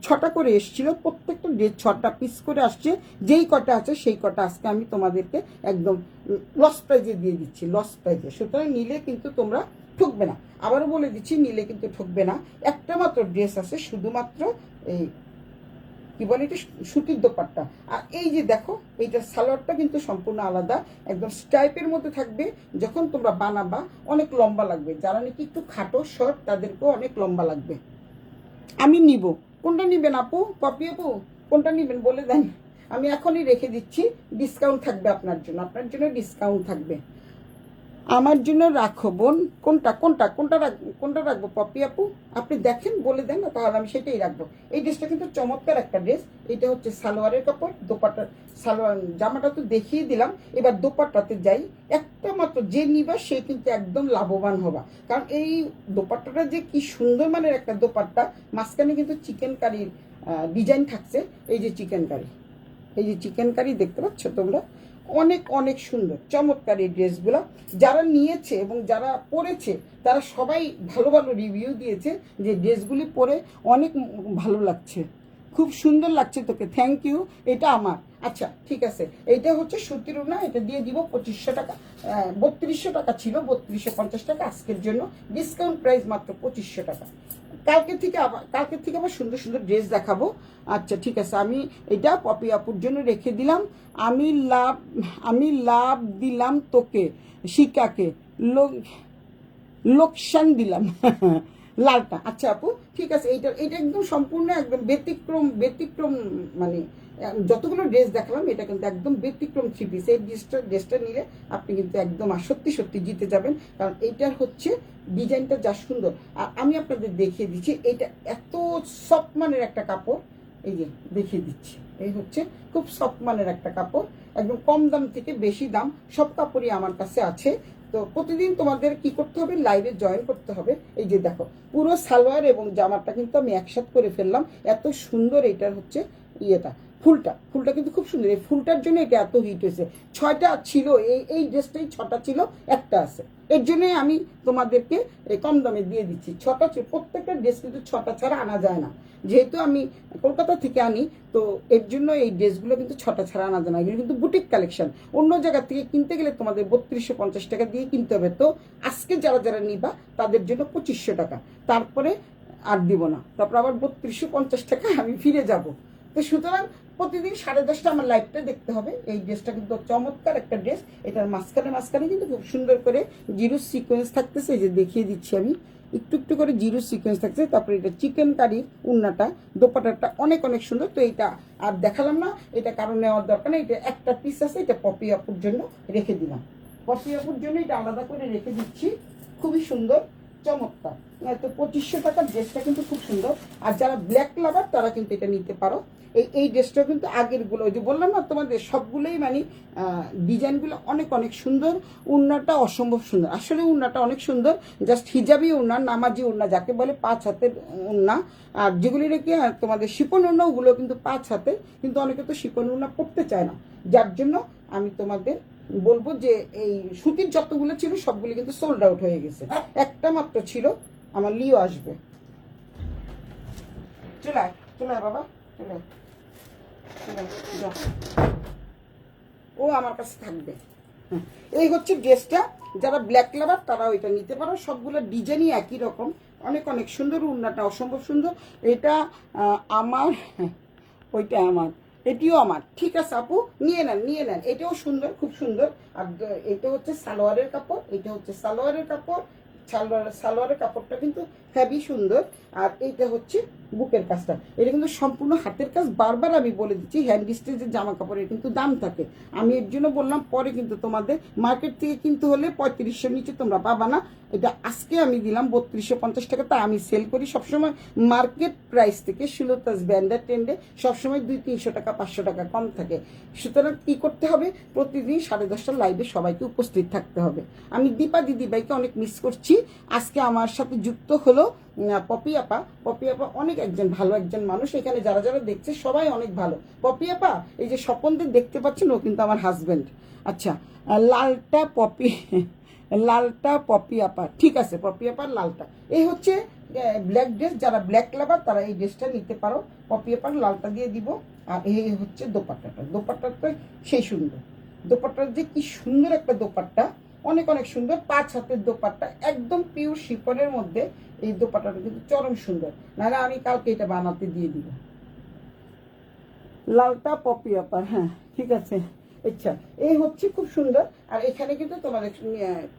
Speaker 1: 6টা করে এসেছিল, প্রত্যেকটা ড্রেস 6টা পিস করে আসছে। যেই কটা আছে সেই কটা আজকে আমি তোমাদেরকে একদম লস প্রাইজে দিয়ে দিচ্ছি, লস প্রাইজে। সুতরাং নিলে কিন্তু তোমরা ঠকবে না, আবারও বলে দিচ্ছি, নিলে কিন্তু ঠকবে না। একটা মাত্র ড্রেস আছে, শুধুমাত্র এই কি বলে এটা সুতির দোপাট্টা। আর এই যে দেখো, এইটার সালোয়ারটা কিন্তু সম্পূর্ণ আলাদা, একদম স্টাইপের মধ্যে থাকবে। যখন তোমরা বানাবা অনেক লম্বা লাগবে, যারা নাকি একটু খাটো শর্ট তাদেরকেও অনেক লম্বা লাগবে। আমি নিব, কোনটা নিবেন আপু, পপি আপু, কোনটা নিবেন বলে দেন, আমি এখনই রেখে দিচ্ছি। ডিসকাউন্ট থাকবে আপনার জন্য, আপনার জন্য ডিসকাউন্ট থাকবে। আমার জন্য রাখো বোন, কোনটা রাখবো পপি আপু, আপনি দেখেন বলে দেন, তাহলে আমি সেটাই রাখবো। এই ড্রেসটা কিন্তু চমৎকার একটা ড্রেস। এটা হচ্ছে সালোয়ারের কাপড়, দোপাট্টা, সালোয়ার জামাটা তো দেখিয়ে দিলাম, এবার দোপাট্টাতে যাই। একটা মাত্র যে নিবা সে কিন্তু একদম লাভবান হবা, কারণ এই দোপাট্টাটা যে কি সুন্দর মানের একটা দোপাট্টা। মাঝখানে কিন্তু চিকেন কারির ডিজাইন থাকছে, এই যে চিকেন কারি, এই যে চিকেন কারি দেখতে পাচ্ছ তোমরা, অনেক অনেক সুন্দর চমৎকার এই ড্রেসগুলো। যারা নিয়েছে এবং যারা পরেছে তারা সবাই ভালো ভালো রিভিউ দিয়েছে, যে ড্রেসগুলি পরে অনেক ভালো লাগছে, খুব সুন্দর লাগছে তোকে, থ্যাংক ইউ। এটা আমার, আচ্ছা ঠিক আছে। এইটা হচ্ছে সুতির না, এটা দিয়ে দিব 2500 টাকা, 3200 টাকা ছিল, 3250 টাকা আজকের জন্য ডিসকাউন্ট প্রাইস মাত্র 2500 টাকা। কালকে থেকে আবার সুন্দর সুন্দর ড্রেস দেখাবো। আচ্ছা ঠিক আছে, আমি এটা পপি আপুর জন্য রেখে দিলাম। আমি লাভ দিলাম তোকে, শিকাকে লোকসান দিলাম লালটা। আচ্ছা আপু ঠিক আছে, এইটা একদম সম্পূর্ণ একদম ব্যতিক্রম, মানে যতগুলো ড্রেস দেখলাম এটা কিন্তু একদম ব্যতিক্রম 3 পিস। এই ড্রেসটা নিলে আপনি কিন্তু একদম সত্যি সত্যি জিতে যাবেন, কারণ এইটার হচ্ছে ডিজাইনটা যা সুন্দর। আর আমি আপনাদের দেখিয়ে দিচ্ছি, এটা এত সফট মানের একটা কাপড়, এই যে দেখিয়ে দিচ্ছি, এই হচ্ছে খুব সফট মানের একটা কাপড়, একদম কম দাম থেকে বেশি দাম সব কাপড়ই আমার কাছে আছে। তো প্রতিদিন তোমাদের কি করতে হবে, লাইভে জয়েন করতে হবে। এই যে দেখো পুরো সালোয়ার এবং জামাটা কিন্তু আমি একসাথে করে ফেললাম, এত সুন্দর। এটার হচ্ছে ইয়েটা ফুলটা কিন্তু খুব সুন্দর, এই ফুলটার জন্য এটা এত হিট হয়েছে। 6টা ছিল, এই ড্রেসটাই 6টা ছিল, একটা আছে, এর জন্যই আমি তোমাদেরকে কম দামে দিয়ে দিচ্ছি। 6টা ছিল, প্রত্যেকটা ড্রেস কিন্তু 6টা ছাড়া আনা যায় না, যেহেতু আমি কলকাতা থেকে আনি, তো এর জন্য এই ড্রেসগুলো কিন্তু 6টা ছাড়া আনা যায় না। এগুলো কিন্তু বুটিক কালেকশন, অন্য জায়গা থেকে কিনতে গেলে তোমাদের 3250 টাকা দিয়ে কিনতে হবে। তো আজকে যারা যারা নিবা তাদের জন্য 2500 টাকা, তারপরে আর দিব না, তারপর আবার 3250 টাকা আমি ফিরে যাব। তো সুতরাং প্রতিদিন 10:30টা আমার লাইভটা দেখতে হবে। এই ড্রেসটা কিন্তু চমৎকার একটা ড্রেস, এটার মাঝখানে কিন্তু খুব সুন্দর করে জিরো সিকোয়েন্স থাকতেছে, এই যে দেখিয়ে দিচ্ছি আমি, একটু একটু করে জিরো সিকোয়েন্স থাকছে। তারপরে এটা চিকেন কারির উন্নাটা, দোপাটাটা অনেক অনেক সুন্দর। তো এটা আর দেখালাম না, এটা কারণ নেওয়ার দরকার নেই, এটা একটা পিস আছে, এটা পপি আপুর জন্য রেখে দিলাম, পপি আপুর জন্য এটা আলাদা করে রেখে দিচ্ছি। খুবই সুন্দর, চমৎকার। তো 2500 টাকার ড্রেসটা কিন্তু খুব সুন্দর। আর যারা ব্ল্যাক লাভার তারা কিন্তু এটা নিতে পারো। এই ড্রেসটা কিন্তু আগেরগুলো, ওই যে বললাম না তোমাদের, সবগুলোই মানে ডিজাইনগুলো অনেক অনেক সুন্দর, উন্নাটা অসম্ভব সুন্দর। আসলে উন্নাটা অনেক সুন্দর, জাস্ট হিজাবি উন্না, নামাজি উন্না যাকে বলে, 5 হাতের উন্না। আর যেগুলি রেখে তোমাদের শিপন উন্না, ওগুলো কিন্তু 5 হাতে, কিন্তু অনেকে তো শিপন উন্না পড়তে চায় না, যার জন্য আমি তোমাদের বলবো যে এই সুতির যতগুলো ছিল সবগুলো কিন্তু সোল্ড আউট হয়ে গেছে, একটা মাত্র ছিল। আমার লিও আসবে, চলে বাবা, চলে ও আমার কাছে থাকবে। এই হচ্ছে ড্রেসটা, যারা ব্ল্যাক লাভার তারা ওইটা নিতে পারো। সবগুলো ডিজাইনই একই রকম, অনেক অনেক সুন্দর, উন্নাটা অসম্ভব সুন্দর। এটা আমার, ওইটা আমার, এটিও আমার। ঠিক আছে আপু, নিয়ে নেন, এটাও সুন্দর, খুব সুন্দর। আর এটা হচ্ছে সালোয়ারের কাপড়, এটা হচ্ছে সালোয়ারের কাপড়, সালোয়ারের কাপড়টা কিন্তু হেভি সুন্দর। আর এইটা হচ্ছে বুকের কাজটা, এটা কিন্তু সম্পূর্ণ হাতের কাজ। বারবার আমি বলে দিচ্ছি, হ্যান্ড স্টিচের জামা কাপড়ের কিন্তু দাম থাকে, আমি এর জন্য বললাম। পরে কিন্তু তোমাদের মার্কেট থেকে কিনতে হলে 3500 নিচে তোমরা পাবা না। এটা আজকে আমি দিলাম 3250 টাকা, তা আমি সেল করি সবসময় মার্কেট প্রাইস থেকে। সুলতাস ব্র্যান্ডের ট্রেন্ডে সবসময় 200-300 টাকা 500 টাকা কম থাকে। সুতরাং কি করতে হবে, প্রতিদিন 10:30টার লাইভে সবাইকে উপস্থিত থাকতে হবে। আমি দীপা দিদিভাইকে অনেক মিস করছি। আজকে আমার সাথে যুক্ত হলো পপি আপা অনেক একজন ভালো একজন মানুষ, এখানে যারা যারা দেখছে সবাই অনেক ভালো। পপি আপা, এই যে স্বপনদের দেখতে পাচ্ছেন, ও কিন্তু আমার হাজবেন্ড। আচ্ছা, লালটা পপি আপা, ঠিক আছে, পপি আপার লালটা। এই হচ্ছে ব্ল্যাক ড্রেস, যারা ব্ল্যাক লাভার তারা এই ড্রেসটা নিতে পারো। পপি আপার লালটা দিয়ে দিব। আর এই হচ্ছে দোপাট্টাটা সেই সুন্দর, দোপাট্টার যে কি সুন্দর একটা দোপাট্টা, অনেক অনেক সুন্দর। 5 হাতের দোপাট্টা, একদম পিওর শিফনের মধ্যে। এই দোপাট্টাটা কিন্তু চরম সুন্দর, নাহলে আমি কালকে এটা বানাতে দিয়ে দিব। লালটা পপি আপার, হ্যাঁ ঠিক আছে। আচ্ছা, এই হচ্ছে খুব সুন্দর। আর এখানে কিন্তু তোমাদের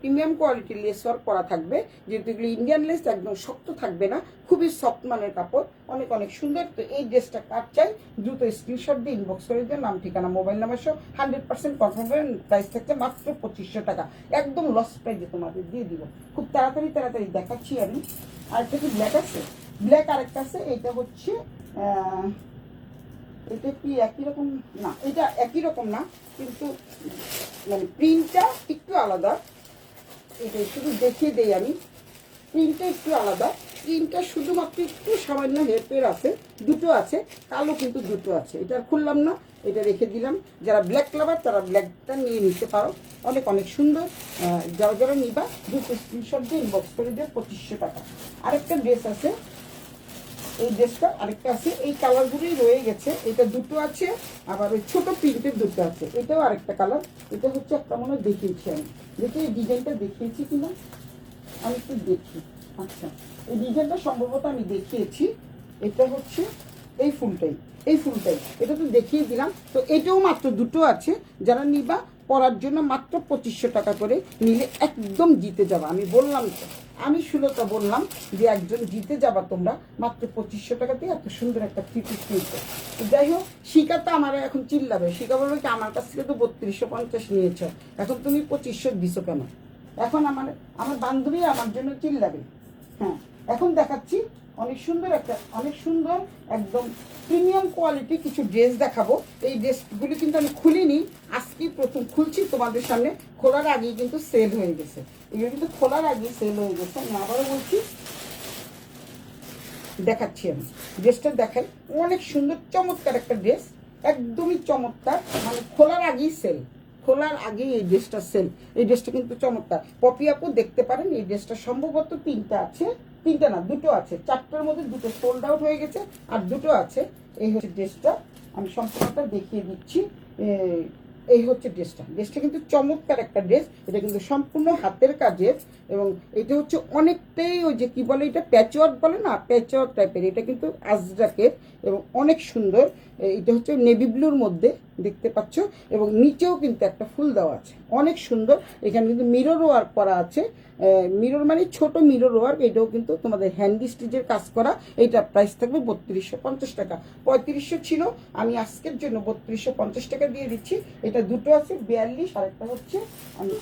Speaker 1: প্রিমিয়াম কোয়ালিটির লেস ওয়ার্ক করা থাকবে, যেহেতু এগুলো ইন্ডিয়ান লেস, একদম শক্ত থাকবে না, খুবই সফট মানের কাপড়, অনেক অনেক সুন্দর। তো এই ড্রেসটা কার চাই, দ্রুত স্ক্রিনশট দিয়ে ইনবক্স করে দিয়ে নাম ঠিকানা মোবাইল নাম্বার সহ 100% কনফার্ম করে। প্রাইস থাকছে মাত্র 2500 টাকা, একদম লস প্রাইসে তোমাদের দিয়ে দিব। খুব তাড়াতাড়ি দেখাচ্ছি আমি। আরেকটা কি ব্ল্যাক আছে, ব্ল্যাক আরেকটা আছে। এটা হচ্ছে এটা কি একই রকম না, এটা একই রকম না, কিন্তু মানে প্রিন্টটা একটু আলাদা। এটা শুধু দেখিয়ে দেই আমি, প্রিন্টটা একটু আলাদা। প্রিন্টটা শুধুমাত্র একটু সামান্য হেরফের আছে, দুটো আছে, কালো কিন্তু দুটো আছে। এটা খুললাম না, এটা রেখে দিলাম। যারা ব্ল্যাক লাভার তারা ব্ল্যাকটা নিয়ে নিতে পারো, অনেক অনেক সুন্দর। যারা যারা নিবা দুটো স্ক্রিনশট দিয়ে ইনবক্স করে দিয়ে 2500 টাকা। আরেকটা ড্রেস আছে, এই ড্রেসটা আরেকটা আছে, এই কালারগুলোই রয়ে গেছে। এটা দুটো আছে, আবার ওই ছোট প্রিন্টের দুটো আছে। এটাও আরেকটা কালার। এটা হচ্ছে একটা মনে হয় দেখিয়েছি আমি, দেখি এই ডিজাইনটা দেখিয়েছি কিনা আমি একটু দেখি। আচ্ছা, এই ডিজাইনটা সম্ভবত আমি দেখিয়েছি। এটা হচ্ছে এই ফুলটাই, এটা তো দেখিয়ে দিলাম। তো এটাও মাত্র দুটো আছে, যারা নিবা পরার জন্য মাত্র 2500 টাকা করে নিলে একদম জিতে যাবা। আমি বললাম তো, আমি সুলতা বললাম যে একজন জিতে যাবা তোমরা মাত্র 2500 টাকাতে এত সুন্দর একটা থ্রি পিস নিতে। যাই হোক, শিকা তো আমার এখন চিল্লাবে, শিকা বলবে কি আমার কাছ থেকে তো 3250 নিয়েছ, এখন তুমি 2500 দিছো কেন? এখন আমার বান্ধবী আমার জন্য চিল্লাবে। হ্যাঁ, এখন দেখাচ্ছি অনেক সুন্দর একটা, অনেক সুন্দর একদম প্রিমিয়াম কোয়ালিটি কিছু ড্রেস দেখাবো। এই ড্রেসগুলি কিন্তু আমি খুলিনি, আজকেই প্রথম খুলছি তোমাদের সামনে। খোলার আগেই কিন্তু সেল হয়ে গেছে, এগুলো কিন্তু খোলার আগেই সেল হয়ে গেছে। আমি আবারও বলছি, দেখাচ্ছি আমি ড্রেসটা দেখাই। অনেক সুন্দর চমৎকার একটা ড্রেস, একদমই চমৎকার, মানে খোলার আগেই সেল, খোলার আগেই এই ড্রেসটা সেল। এই ড্রেসটা কিন্তু চমৎকার। পপি আপু দেখতে পারেন, এই ড্রেসটা সম্ভবত 3টা আছে, 3টা না 2টো আছে, 4টার মধ্যে 2টো সোল্ড আউট হয়ে গেছে আর 2টো আছে। এই হচ্ছে ড্রেসটা, আমি সম্পূর্ণটা দেখিয়ে দিচ্ছি। এই হচ্ছে ড্রেসটা, ড্রেসটা কিন্তু চমৎকার একটা ড্রেস। এটা কিন্তু সম্পূর্ণ হাতের কাজের, এবং এটা হচ্ছে অনেকটাই ওই যে কি বলে এটা প্যাচওয়ার্ক বলে না, প্যাচওয়ার্ক টাইপের। এটা কিন্তু আজরাকের এবং অনেক সুন্দর। এটা হচ্ছে নেভি ব্লুর মধ্যে দেখতে পাচ্ছ, এবং নিচেও কিন্তু একটা ফুল দেওয়া আছে, অনেক সুন্দর। এখানে কিন্তু মিরর ওয়ার্ক করা আছে, মিরর মানে ছোট মিরর ওয়ার্ক। এটাও কিন্তু তোমাদের হ্যান্ডি স্টিচের কাজ করা। এইটা প্রাইস থাকবে 3250 টাকা, 3500 ছিল, আমি আজকের জন্য 3250 টাকা দিয়ে দিচ্ছি। এটা 2টো আছে 42, আর একটা হচ্ছে আমি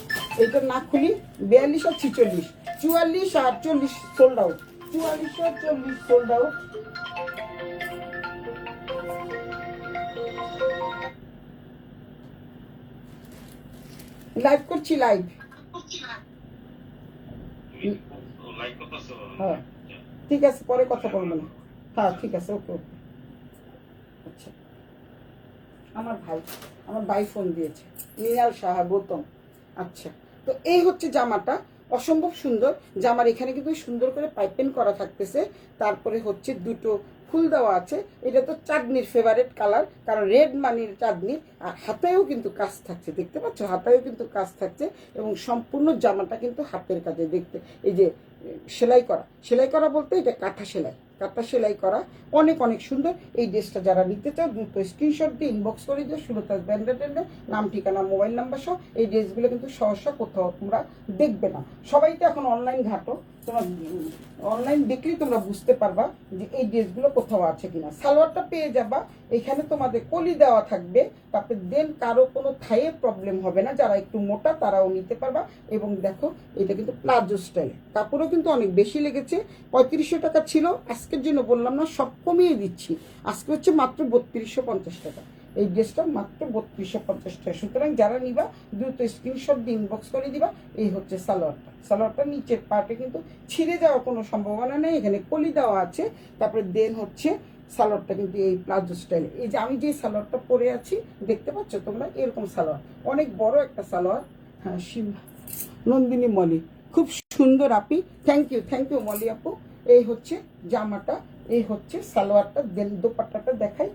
Speaker 1: এইটা না খুলি 42 আর 46, 44 আর 40 সোল্ড আউট, 44 আর 40 সোল্ড আউট। লাইভ করছি, লাইভ। হ্যাঁ ঠিক আছে, পরে কথা বলবো না। হ্যাঁ ঠিক আছে, ওকে ওকে। আচ্ছা, আমার ভাই ফোন দিয়েছে, মৃণাল সাহা গৌতম। আচ্ছা, তো এই হচ্ছে জামাটা, অসম্ভব সুন্দর। জামার এখানে কিন্তু সুন্দর করে পাইপিং করা থাকতেছে, তারপরে হচ্ছে 2টো ফুল দেওয়া আছে। এটা তো চাঁদনির ফেভারিট কালার, কারণ রেড মানির চাঁদনির। আর হাতেও কিন্তু কাজ থাকছে, দেখতে পাচ্ছ, হাতেও কিন্তু কাজ থাকছে, এবং সম্পূর্ণ জামাটা কিন্তু হাতের কাজে দেখতে। এই যে সেলাই করা, সেলাই করা বলতে এটা কাঁথা সেলাই, কাঁথা সেলাই করা, অনেক অনেক সুন্দর। এই ড্রেসটা যারা নিতে চাও দ্রুত স্ক্রিনশট দিয়ে ইনবক্স করে দিও, সুরতাজ ব্যান্ডের নাম, ঠিকানা, মোবাইল নাম্বার সহ। এই ড্রেসগুলো কিন্তু সহসা কোথাও তোমরা দেখবে না, সবাই তো এখন অনলাইন ঘাটো, তোমরা অনলাইন দেখলেই তোমরা বুঝতে পারবা যে এই ড্রেসগুলো কোথাও আছে কিনা। সালোয়ারটা পেয়ে যাবা, এখানে তোমাদের কলি দেওয়া থাকবে, তারপরে দেন কারো কোনো থাইয়ে প্রবলেম হবে না, যারা একটু মোটা তারাও নিতে পারবা। এবং দেখো এটা কিন্তু প্লাজো স্টাইল, কাপড়ও কিন্তু অনেক বেশি লেগেছে। 3500 টাকা ছিল, আজকের জন্য বললাম না সব কমিয়ে দিচ্ছি, আজকে হচ্ছে মাত্র 3250 টাকা। এই ড্রেসটা মাত্র 3250 টাকা। সুতরাং যারা নিবা দ্রুত স্ক্রিনশট দিয়ে ইনবক্স করে দিবা। এই হচ্ছে সালোয়ারটা, সালোয়ারটা নিচের পার্টে কিন্তু ছিঁড়ে যাওয়ার কোনো সম্ভাবনা নেই, এখানে কলি দেওয়া আছে। তারপরে দেন হচ্ছে সালোয়ারটা কিন্তু এই প্লাজো স্টাইলে। এই যে আমি যে সালোয়ারটা পরে আছি দেখতে পাচ্ছ তোমরা, এরকম সালোয়ার, অনেক বড় একটা সালোয়ার। হ্যাঁ নন্দিনী মলি, খুব সুন্দর আপি, থ্যাংক ইউ মলি আপু। এই হচ্ছে জামাটা, এই হচ্ছে সালোয়ারটা। দেন দোপাট্টাটা দেখাই,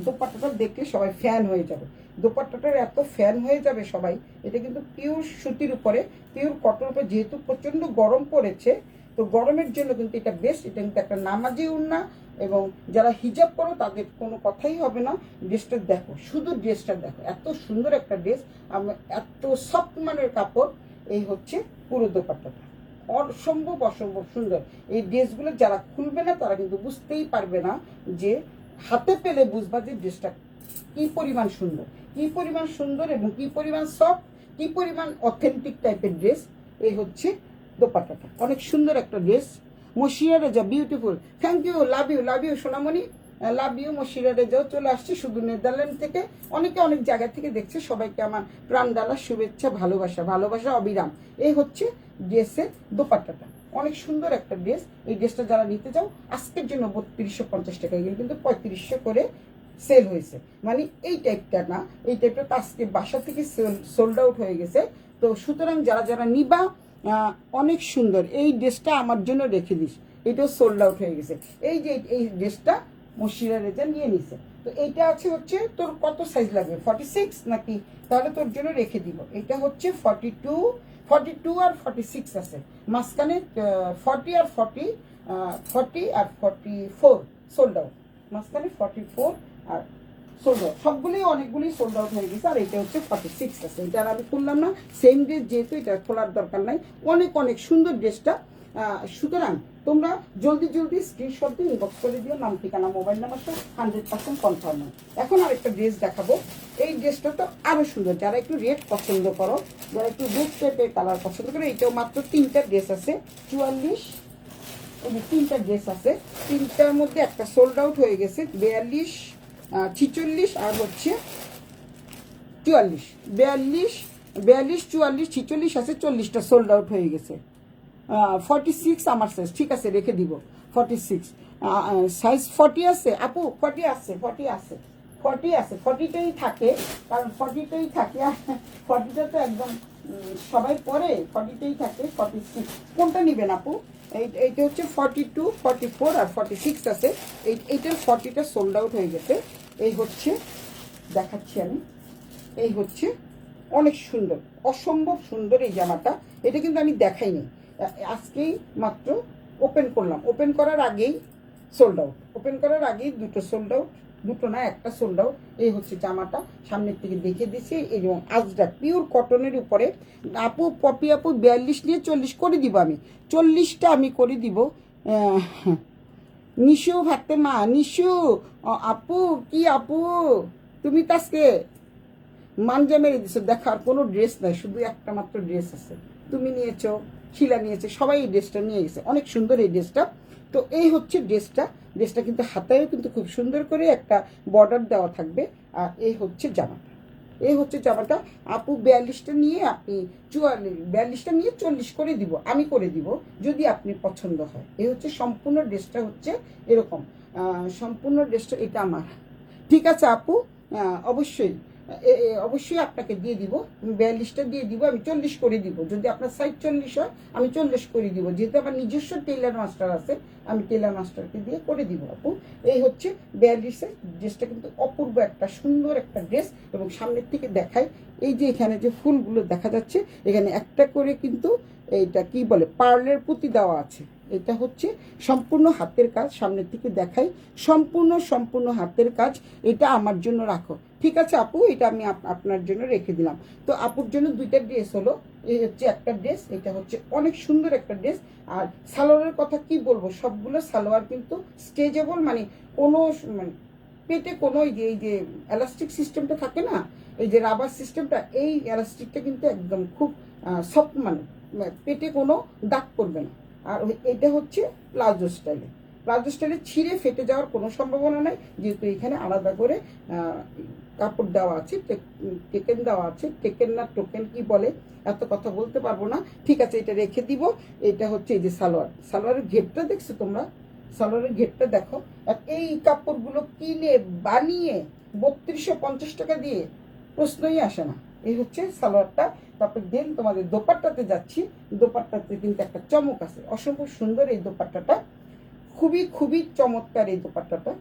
Speaker 1: দোপাট্টাটা দেখলে সবাই ফ্যান হয়ে যাবে, দোপাট্টাটার এত ফ্যান হয়ে যাবে সবাই। এটা কিন্তু পিওর সুতির উপরে, পিওর কটন উপরে, যেহেতু প্রচণ্ড গরম পড়েছে, তো গরমের জন্য কিন্তু এটা বেস্ট। এটা কিন্তু একটা নামাজি ওড়না, এবং যারা হিজাব করো তাদের কোনো কথাই হবে না। ড্রেসটা দেখো, শুধু ড্রেসটা দেখো, এত সুন্দর একটা ড্রেস, এত সফট মানের কাপড়। এই হচ্ছে পুরো দোপাট্টাটা, অসম্ভব সুন্দর। এই ড্রেসগুলো যারা খুলবে না তারা কিন্তু বুঝতেই পারবে না, যে হাতে পেলে বুঝবা যে ড্রেসটা কি পরিমাণ সুন্দর, কি পরিমাণ সুন্দর, এবং কি পরিমাণ সফট, কি পরিমাণ অথেন্টিক টাইপের ড্রেস। এই হচ্ছে দোপাট্টাটা, অনেক সুন্দর একটা dress. Moshiya Reza beautiful, thank you, love you সোনামণি, লাভ ইউ। মশিরা রেজাও চলে আসছে শুধু নেদারল্যান্ড থেকে, অনেকে অনেক জায়গা থেকে দেখছে। সবাইকে আমার প্রাণ ডালা শুভেচ্ছা, ভালোবাসা অবিরাম। এই হচ্ছে ড্রেসের দোপাট্টাটা, অনেক সুন্দর একটা ড্রেস। এই ড্রেসটা যারা নিতে চাও আজকের জন্য 3250 টাকা, এগুলো কিন্তু 3500 করে সেল হয়েছে। মানে এই টাইপটা না, এই টাইপটা তো আজকে বাসা থেকে সোল্ড আউট হয়ে গেছে। তো সুতরাং যারা নিবা, অনেক সুন্দর। এই ড্রেসটা আমার জন্য রেখে দিস, এটাও সোল্ড আউট হয়ে গেছে। এই যে এই ড্রেসটা মশিরা রেজা নিয়ে নিছে। তো এইটা আছে হচ্ছে তোর কত সাইজ লাগবে, 46 নাকি? তাহলে তোর জন্য রেখে দিব। এটা হচ্ছে 42 আর 46 আছে, মাঝখানে 40 আর 44 সোল্ড আউট, মাঝখানে 44 আর সোল্ড আউট, সবগুলোই অনেকগুলি সোল্ড আউট হয়ে গেছে। আর এটা হচ্ছে 46 আছে, এটা আর আমি খুললাম না, সেম ড্রেস যেহেতু এটা খোলার দরকার নাই। অনেক সুন্দর ড্রেসটা। সুতরাং তোমরা জলদি স্ক্রিনশট দিয়ে ইনবক্স করে দিও, নাম, ঠিকানা, মোবাইল নাম্বার সব 100% কনফার্ম হয়। এখন আরেকটা ড্রেস দেখাবো, এই ড্রেসটা তো আরও সুন্দর। যারা একটু রেড পছন্দ করো, যারা একটু রেড টাইপের কালার পছন্দ করো, এইটাও মাত্র 3টা ড্রেস আছে, 44, এই যে 3টা ড্রেস আছে, 3টার মধ্যে একটা সোল্ড আউট হয়ে গেছে, 42, 46 আর হচ্ছে 44। 42, 44, 46 আছে, 40টা সোল্ড আউট হয়ে গেছে। 46 আমার সাইজ, ঠিক আছে রেখে দিব। 46 সাইজ 40 আছে আপু, 40 আছে, 40 আছে, 40 আছে, 40টাই থাকে, কারণ 40টাই থাকে। 40টা তো একদম সবাই পরে, 40টাই থাকে। 46 কোনটা নেবেন আপু? এইটা হচ্ছে 42, 44 আর 46 আছে। এইটার 40টা সোল্ড আউট হয়ে গেছে। এই হচ্ছে, দেখাচ্ছি আমি, এই হচ্ছে অনেক সুন্দর, অসম্ভব সুন্দর এই জামাটা। এটা কিন্তু আমি দেখাইনি, আজকেই মাত্র ওপেন করলাম। ওপেন করার আগেই সোল্ড আউট, ওপেন করার আগেই দুটো সোল্ড আউট, দুটো না একটা সোল্ড আউট। এই হচ্ছে জামাটা, সামনের থেকে দেখে দিচ্ছি। এবং আজরা পিওর কটনের উপরে। আপু পপি আপু 42 নিয়ে 40 করে দিব আমি, 40টা আমি করে দিব। নিশু ভাতে মা, নিশু আপু, কি আপু তুমি তো আজকে মানজা মেরে দিছো, দেখার কোনো ড্রেস নাই, শুধু একটা মাত্র ড্রেস আছে। তুমি নিয়েছো, শিলা নিয়েছে, সবাই এই ড্রেসটা নিয়ে গেছে। অনেক সুন্দর এই ড্রেসটা। তো এই হচ্ছে ড্রেসটা। ড্রেসটা কিন্তু হাতায়ও কিন্তু খুব সুন্দর করে একটা বর্ডার দেওয়া থাকবে। আর এই হচ্ছে জামাটা, এই হচ্ছে জামাটা। আপু 42টা নিয়ে আপনি 42টা নিয়ে 40 করে দিব, আমি করে দিব যদি আপনি পছন্দ হয়। এই হচ্ছে সম্পূর্ণ ড্রেসটা, হচ্ছে এরকম সম্পূর্ণ ড্রেসটা। এটা আমার, ঠিক আছে আপু, অবশ্যই অবশ্যই আপনাকে দিয়ে দিব। 42টা দিয়ে দিব, আমি 40 করে দিব। যদি আপনার সাইজ 40 হয় আমি 40 করে দিব, যেহেতু আমার নিজস্ব টেইলার মাস্টার আছে, আমি টেইলার মাস্টারকে দিয়ে করে দিব আপু। এই হচ্ছে 42-এর ড্রেসটা, কিন্তু অপূর্ব একটা সুন্দর একটা ড্রেস। এবং সামনের থেকে দেখাই, এই যে এখানে যে ফুলগুলো দেখা যাচ্ছে, এখানে একটা করে কিন্তু এইটা কি বলে পার্লের পুঁতি দেওয়া আছে। এটা হচ্ছে সম্পূর্ণ হাতের কাজ, সামনের থেকে দেখাই, সম্পূর্ণ হাতের কাজ। এটা আমার জন্য রাখো, ঠিক আছে আপু, এটা আমি আপনার জন্য রেখে দিলাম। তো আপুর জন্য 2টা ড্রেস হলো। এই হচ্ছে একটা ড্রেস, এটা হচ্ছে অনেক সুন্দর একটা ড্রেস। আর সালোয়ারের কথা কি বলবো, সবগুলো সালোয়ার কিন্তু স্ট্রেচেবল, মানে কোনো মানে পেটে কোনো এই যে এলাস্টিক সিস্টেমটা থাকে না, এই যে রাবার সিস্টেমটা, এই এলাস্টিকটা কিন্তু একদম খুব সফট, মানে পেটে কোনো দাগ পড়বে না। আর এটা হচ্ছে প্লাজো স্টাইলে, প্লাজো স্টাইলে ছিঁড়ে ফেটে যাওয়ার কোনো সম্ভাবনা নাই, যেহেতু এখানে আলাদা করে কাপড় দেওয়া আছে, টেকেন দেওয়া আছে। টেকেন না টোকেন কি বলে, এত কথা বলতে পারবো না, ঠিক আছে এটা রেখে দিব। এটা হচ্ছে এই যে সালোয়ার, সালোয়ারের ঘেরটা দেখছো তোমরা, সালোয়ারের ঘেরটা দেখো। আর এই কাপড়গুলো কিনে বানিয়ে 3250 টাকা দিয়ে প্রশ্নই আসে না। এই হচ্ছে সালোয়ারটা। তারপর দেন তোমাদের দোপাট্টাতে যাচ্ছি। দোপাট্টাতে কিন্তু একটা চমক আছে, অসম্ভব সুন্দর এই দোপাট্টাটা, খুবই চমৎকার এই দোপাট্টাটা।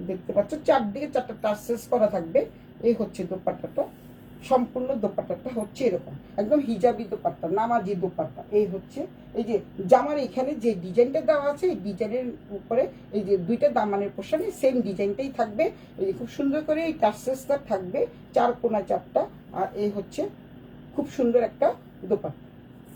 Speaker 1: দেখতে পাচ্ছ চারদিকে 4টা টার্সেলস করা থাকবে। এই হচ্ছে দোপাট্টাটা, সম্পূর্ণ দোপাট্টাটা হচ্ছে এরকম, একদম হিজাবি দোপাট্টা, নামাজি দোপাট্টা। এই হচ্ছে এই যে জামার এখানে যে ডিজাইনটা দেওয়া আছে, এই ডিজাইনের উপরে এই যে 2টা দামানের পোর্শনে সেম ডিজাইনটাই থাকবে। এই যে খুব সুন্দর করে এই টার্সেলসটা থাকবে, 4 কোনা 4টা। আর এই হচ্ছে খুব সুন্দর একটা দোপাট্টা,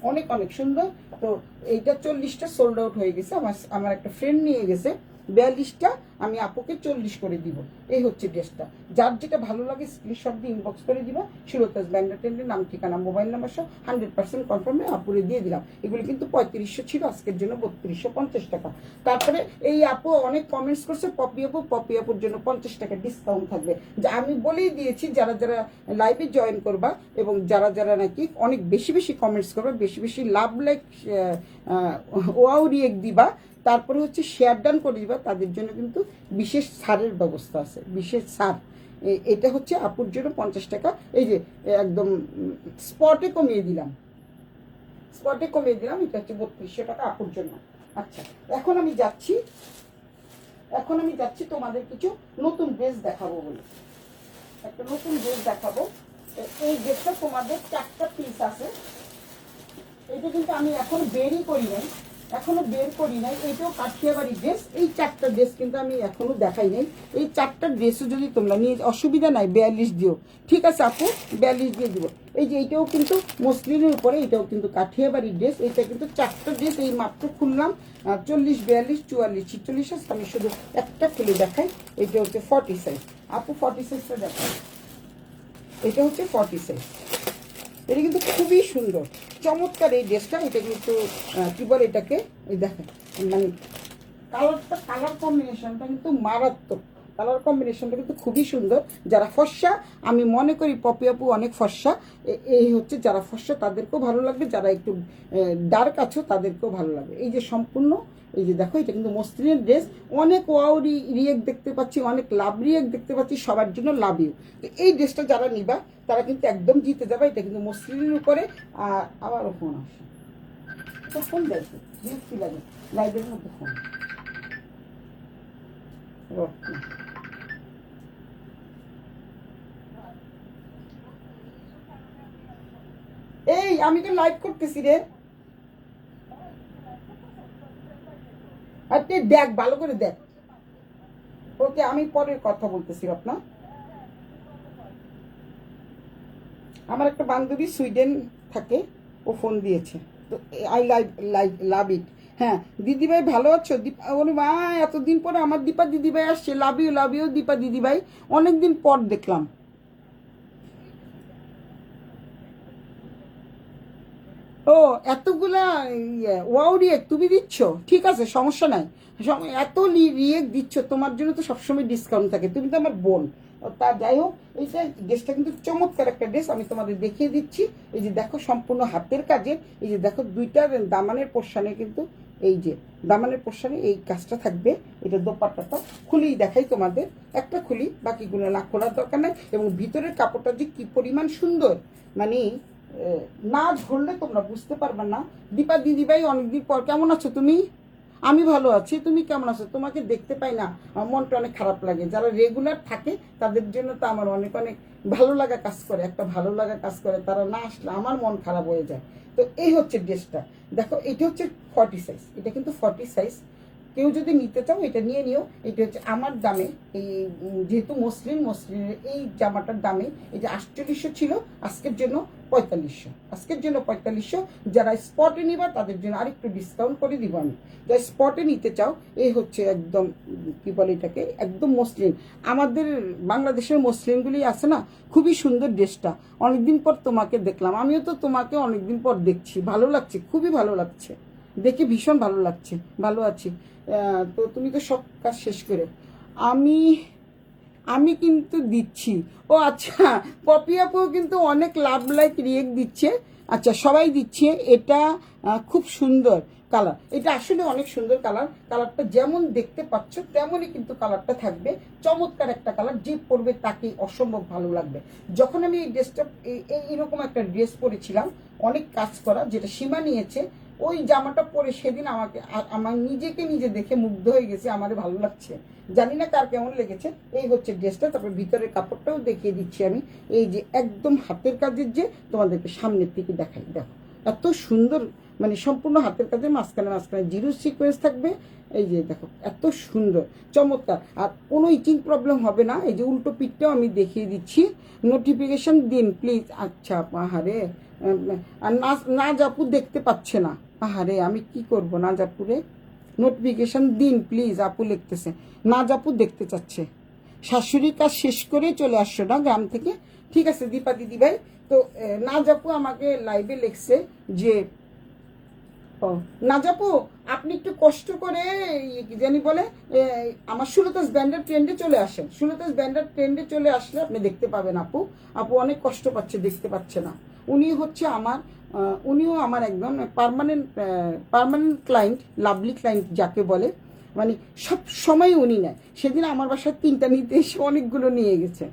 Speaker 1: অনেক সুন্দর। তো এইটা 40টা সোল্ড আউট হয়ে গেছে, আমার একটা ফ্রেন্ড নিয়ে গেছে। 42টা আমি আপুকে 40 করে দিব। এই হচ্ছে ড্রেসটা। যার যেটা ভালো লাগে স্ক্রিনশট দিয়ে ইনবক্স করে দিবা। সুরতাজ ব্যান্ডার টেন্ডের নাম, ঠিকানা, মোবাইল নাম্বার সহ 100% কনফার্মে আপুরে দিয়ে দিলাম। এগুলো কিন্তু 3500 ছিল, আজকের জন্য 3250 টাকা। তারপরে এই আপু অনেক কমেন্টস করছে, পপি আপুর জন্য 50 টাকা ডিসকাউন্ট থাকবে। যা আমি বলেই দিয়েছি, যারা লাইভে জয়েন করবা এবং যারা নাকি অনেক বেশি কমেন্টস করবা, বেশি লাভ লাইক ওয়াও রিয়েক্ট দিবা, তারপরে হচ্ছে শেয়ার ডান করে দিবা, তাদের জন্য কিন্তু বিশেষ ছাড়ের ব্যবস্থা আছে, বিশেষ ছাড়। এটা হচ্ছে আপুর জন্য 50 টাকা। এই যে একদম স্পটে কমিয়ে দিলাম, এটা হচ্ছে 3200 টাকা আপুর জন্য। আচ্ছা, এখন আমি যাচ্ছি তোমাদের কিছু নতুন ড্রেস দেখাবো বলে, একটা নতুন ড্রেস দেখাবো। এই ড্রেসটা তোমাদের 4টা পিস আছে। এটা কিন্তু আমি এখনো বের করি নাই, এইটাও কাঠিয়াবাড়ি ড্রেস। এই 4টা ড্রেস কিন্তু আমি এখনো দেখাই নাই। এই 4টা ড্রেসও যদি তোমরা নিয়ে, অসুবিধা নাই, 42 দিও, ঠিক আছে আপু, 42 দিয়ে দিব। এই যে এইটাও কিন্তু মসলিনের উপরে, এটাও কিন্তু কাঠিয়াবাড়ি ড্রেস। এটা কিন্তু 4টা ড্রেস এই মাত্র খুললাম, 40, 42, 44, 46। আমি শুধু একটা খুলে দেখাই। এটা হচ্ছে 40 সাইজ, আপু 40 সাইজটা দেখাই। এটা হচ্ছে 40 সাইজ। এটা কিন্তু খুবই সুন্দর, চমৎকার এই ড্রেসটা। এটা কিন্তু কি বলে এটাকে, দেখেন মানে কালার কম্বিনেশনটা কিন্তু মারাত্মক। কালার কম্বিনেশনটা কিন্তু খুবই সুন্দর। যারা ফর্সা, আমি মনে করি পপি আপু অনেক ফর্সা, এই হচ্ছে যারা ফর্সা তাদেরকেও ভালো লাগবে, যারা একটু ডার্ক আছো তাদেরকেও ভালো লাগবে। এই যে সম্পূর্ণ, এই যে দেখো এটা কিন্তু মসলিনের ড্রেস, অনেক ওয়াও রিয়েক্ট দেখতে পাচ্ছি, অনেক লাভ রিয়েক্ট দেখতে পাচ্ছি, সবার জন্য লাভ ইউ। তো এই ড্রেসটা যারা নিবা তারা কিন্তু একদম জিতে যাবে। এটা কিন্তু মসলিনের উপরে। আর আবারও ফোন আসে, তো ফোন দেখবে বিরক্তি লাগে, লাইভের মধ্যে ফোন। এই আমি তো লাইভ করতেছি রে, আর তুই দেখ, ভালো করে দেখ। ওকে, আমি পরে কথা বলতেছি আপনার। আমার একটা বান্ধবী সুইডেন থাকে, ও ফোন দিয়েছে, তো আই লাভ ইট। হ্যাঁ দিদিভাই ভালো আছো? বলি মা, এতদিন পরে আমার দীপা দিদিভাই আসছে। লাভ ইউ দীপা দিদিভাই, অনেকদিন পর দেখলাম। ও এতগুলা ওয়াও রিয়েক্ট তুমি দিচ্ছ, ঠিক আছে সমস্যা নাই। এত রিয়েক্ট দিচ্ছ, তোমার জন্য তো সবসময় ডিসকাউন্ট থাকে, তুমি তো আমার বোন। তা যাই হোক, এইটা ড্রেসটা কিন্তু চমৎকার একটা ড্রেস, আমি তোমাদের দেখিয়ে দিচ্ছি। এই যে দেখো সম্পূর্ণ হাতের কাজের, এই যে দেখো দুইটা দামানের পোর্শনে কিন্তু, এই যে দামানের পোর্শনে এই কাজটা থাকবে। এটা দোপাট্টাটা খুলেই দেখাই তোমাদের, একটা খুলি, বাকিগুলো না খোলার দরকার নাই। এবং ভিতরের কাপড়টা যে কি পরিমাণ সুন্দর, মানে না ঝরলে তোমরা বুঝতে পারবে না। দীপা দিদিভাই অনেকদিন পর, কেমন আছো তুমি? আমি ভালো আছি, তুমি কেমন আছো? তোমাকে দেখতে পাই না, আমার মনটা অনেক খারাপ লাগে। যারা রেগুলার থাকে তাদের জন্য তো আমার অনেক অনেক ভালো লাগা কাজ করে, একটা ভালো লাগা কাজ করে, তারা না আসলে আমার মন খারাপ হয়ে যায়। তো এই হচ্ছে ড্রেসটা, দেখো এটা হচ্ছে 40 সাইজ, এটা কিন্তু 40 সাইজ। কেউ যদি নিতে চাও এটা নিয়ে নিও। এটা হচ্ছে আমার দামে, এই যেহেতু মসলিনের এই জামাটার দামে, এটা 4800 ছিল, আজকের জন্য 4500, আজকের জন্য 4500। যারা স্পটে নিবা তাদের জন্য আরেকটু ডিসকাউন্ট করে দিব আমি। যারা স্পটে নিতে চাও, এই হচ্ছে একদম কি বলে এটাকে, একদম মসলিন, আমাদের বাংলাদেশের মসলিনগুলি আছে না, খুবই সুন্দর ড্রেসটা। অনেকদিন পর তোমাকে দেখলাম, আমিও তো তোমাকে অনেকদিন পর দেখছি, ভালো লাগছে, খুবই ভালো লাগছে, দেখে ভীষণ ভালো লাগছে, ভালো আছি। তো তুমি তো সব কাজ শেষ করে, আমি আমি কিন্তু দিচ্ছি। ও আচ্ছা, পপি আপুও কিন্তু অনেক লাভ লাইক রিয়েক্ট দিচ্ছে। আচ্ছা সবাই দিচ্ছে। এটা খুব সুন্দর কালার, এটা আসলে অনেক সুন্দর কালার। কালারটা যেমন দেখতে পাচ্ছ তেমনই কিন্তু কালারটা থাকবে, চমৎকার একটা কালার, যে পরবে তাকে অসম্ভব ভালো লাগবে। যখন আমি এই ড্রেসটা এইরকম একটা ড্রেস পরেছিলাম, অনেক কাজ করা, যেটা সীমা নিয়েছে, ওই জামাটা পরে সেদিন আমার নিজেকে নিজে দেখে মুগ্ধ হয়ে গেছে, আমার ভালো লাগছে। জানি না কার কেমন লেগেছে। এই হচ্ছে ড্রেসটা, তারপর ভিতরের কাপড়টাও দেখিয়ে দিচ্ছি আমি। এই যে একদম হাতের কাজের, যে তোমাদেরকে সামনের থেকে দেখাই, দেখো এত সুন্দর, মানে সম্পূর্ণ হাতের কাজে, মাঝখানে মাঝখানে জিরো সিকোয়েন্স থাকবে। এই যে দেখো এত সুন্দর, চমৎকার, আর কোনো ইচিং প্রবলেম হবে না। এই যে উল্টো পিঠটাও আমি দেখিয়ে দিচ্ছি। নোটিফিকেশন দিন প্লিজ। আচ্ছা আহারে, আর নাজ আপু দেখতে পাচ্ছে না, আহারে আমি কি করব। নাজ আপুরে নোটিফিকেশন দিন প্লিজ, আপু লিখতেছে, নাজ আপু দেখতে চাচ্ছে। শাশুড়ির কাজ শেষ করে চলে আসছো না গ্রাম থেকে? ঠিক আছে দীপা দিদি ভাই। তো নাজ আপু আমাকে লাইভে লিখছে যে, ও নাজাপু, আপনি একটু কষ্ট করে কি জানি বলে, আমার সুলতাস ব্যান্ডের ট্রেন্ডে চলে আসেন। সুলতাস ব্যান্ডের ট্রেন্ডে চলে আসলে আপনি দেখতে পাবেন। আপু আপু অনেক কষ্ট পাচ্ছে, দেখতে পাচ্ছে না। উনি হচ্ছে আমার, উনিও আমার একদম পার্মানেন্ট ক্লায়েন্ট, লাভলি ক্লায়েন্ট যাকে বলে, মানে সব সময় উনি নেয়। সেদিন আমার বাসায় 3টা নিতে এসে অনেকগুলো নিয়ে গেছে।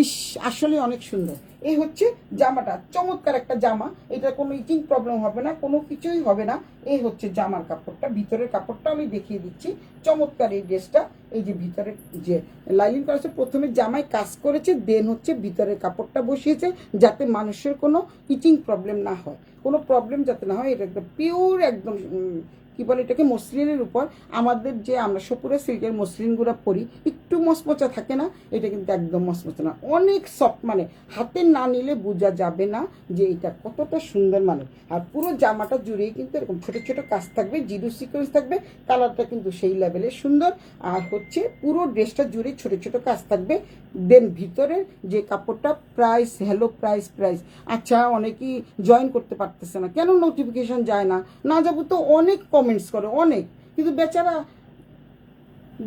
Speaker 1: ইস, আসলে অনেক সুন্দর। এই হচ্ছে জামাটা, চমৎকার একটা জামা, এটা কোনো ইচিং প্রবলেম হবে না, কোনো কিছুই হবে না। এই হচ্ছে জামার কাপড়টা, ভিতরের কাপড়টা আমি দেখিয়ে দিচ্ছি, চমৎকার এই ড্রেসটা। এই যে ভিতরে যে লাইনিং করেছে, প্রথমে জামায় কাজ করেছে, দেন হচ্ছে ভিতরের কাপড়টা বসিয়েছে, যাতে মানুষের কোনো ইচিং প্রবলেম না হয়, কোনো প্রবলেম যাতে না হয়। এটা একদম পিওর, একদম কি বলে এটাকে, মসলিনের উপর। আমাদের যে আমরা সপুরে সিল্কের মসলিনগুলো পরি, একটু মচমচা থাকে না, এটা কিন্তু একদম মচমচা না, অনেক সফট, মানে হাতে না নিলে বোঝা যাবে না যে এটা কতটা সুন্দর। মানে আর পুরো জামাটা জুড়েই কিন্তু এরকম ছোট ছোট কাজ থাকবে, জিরো সিকোয়েন্স থাকবে, কালারটা কিন্তু সেই লেভেলের সুন্দর। আর হচ্ছে পুরো ড্রেসটা জুড়ে ছোট ছোট কাজ থাকবে। দেন ভিতরের যে কাপড়টা, প্রাইস, হ্যালো প্রাইস। আচ্ছা অনেকেই জয়েন করতে পারতেছে না, কেন নোটিফিকেশন যায় না? না যাবো তো অনেক কমেন্টস করে, অনেক কিন্তু বেচারা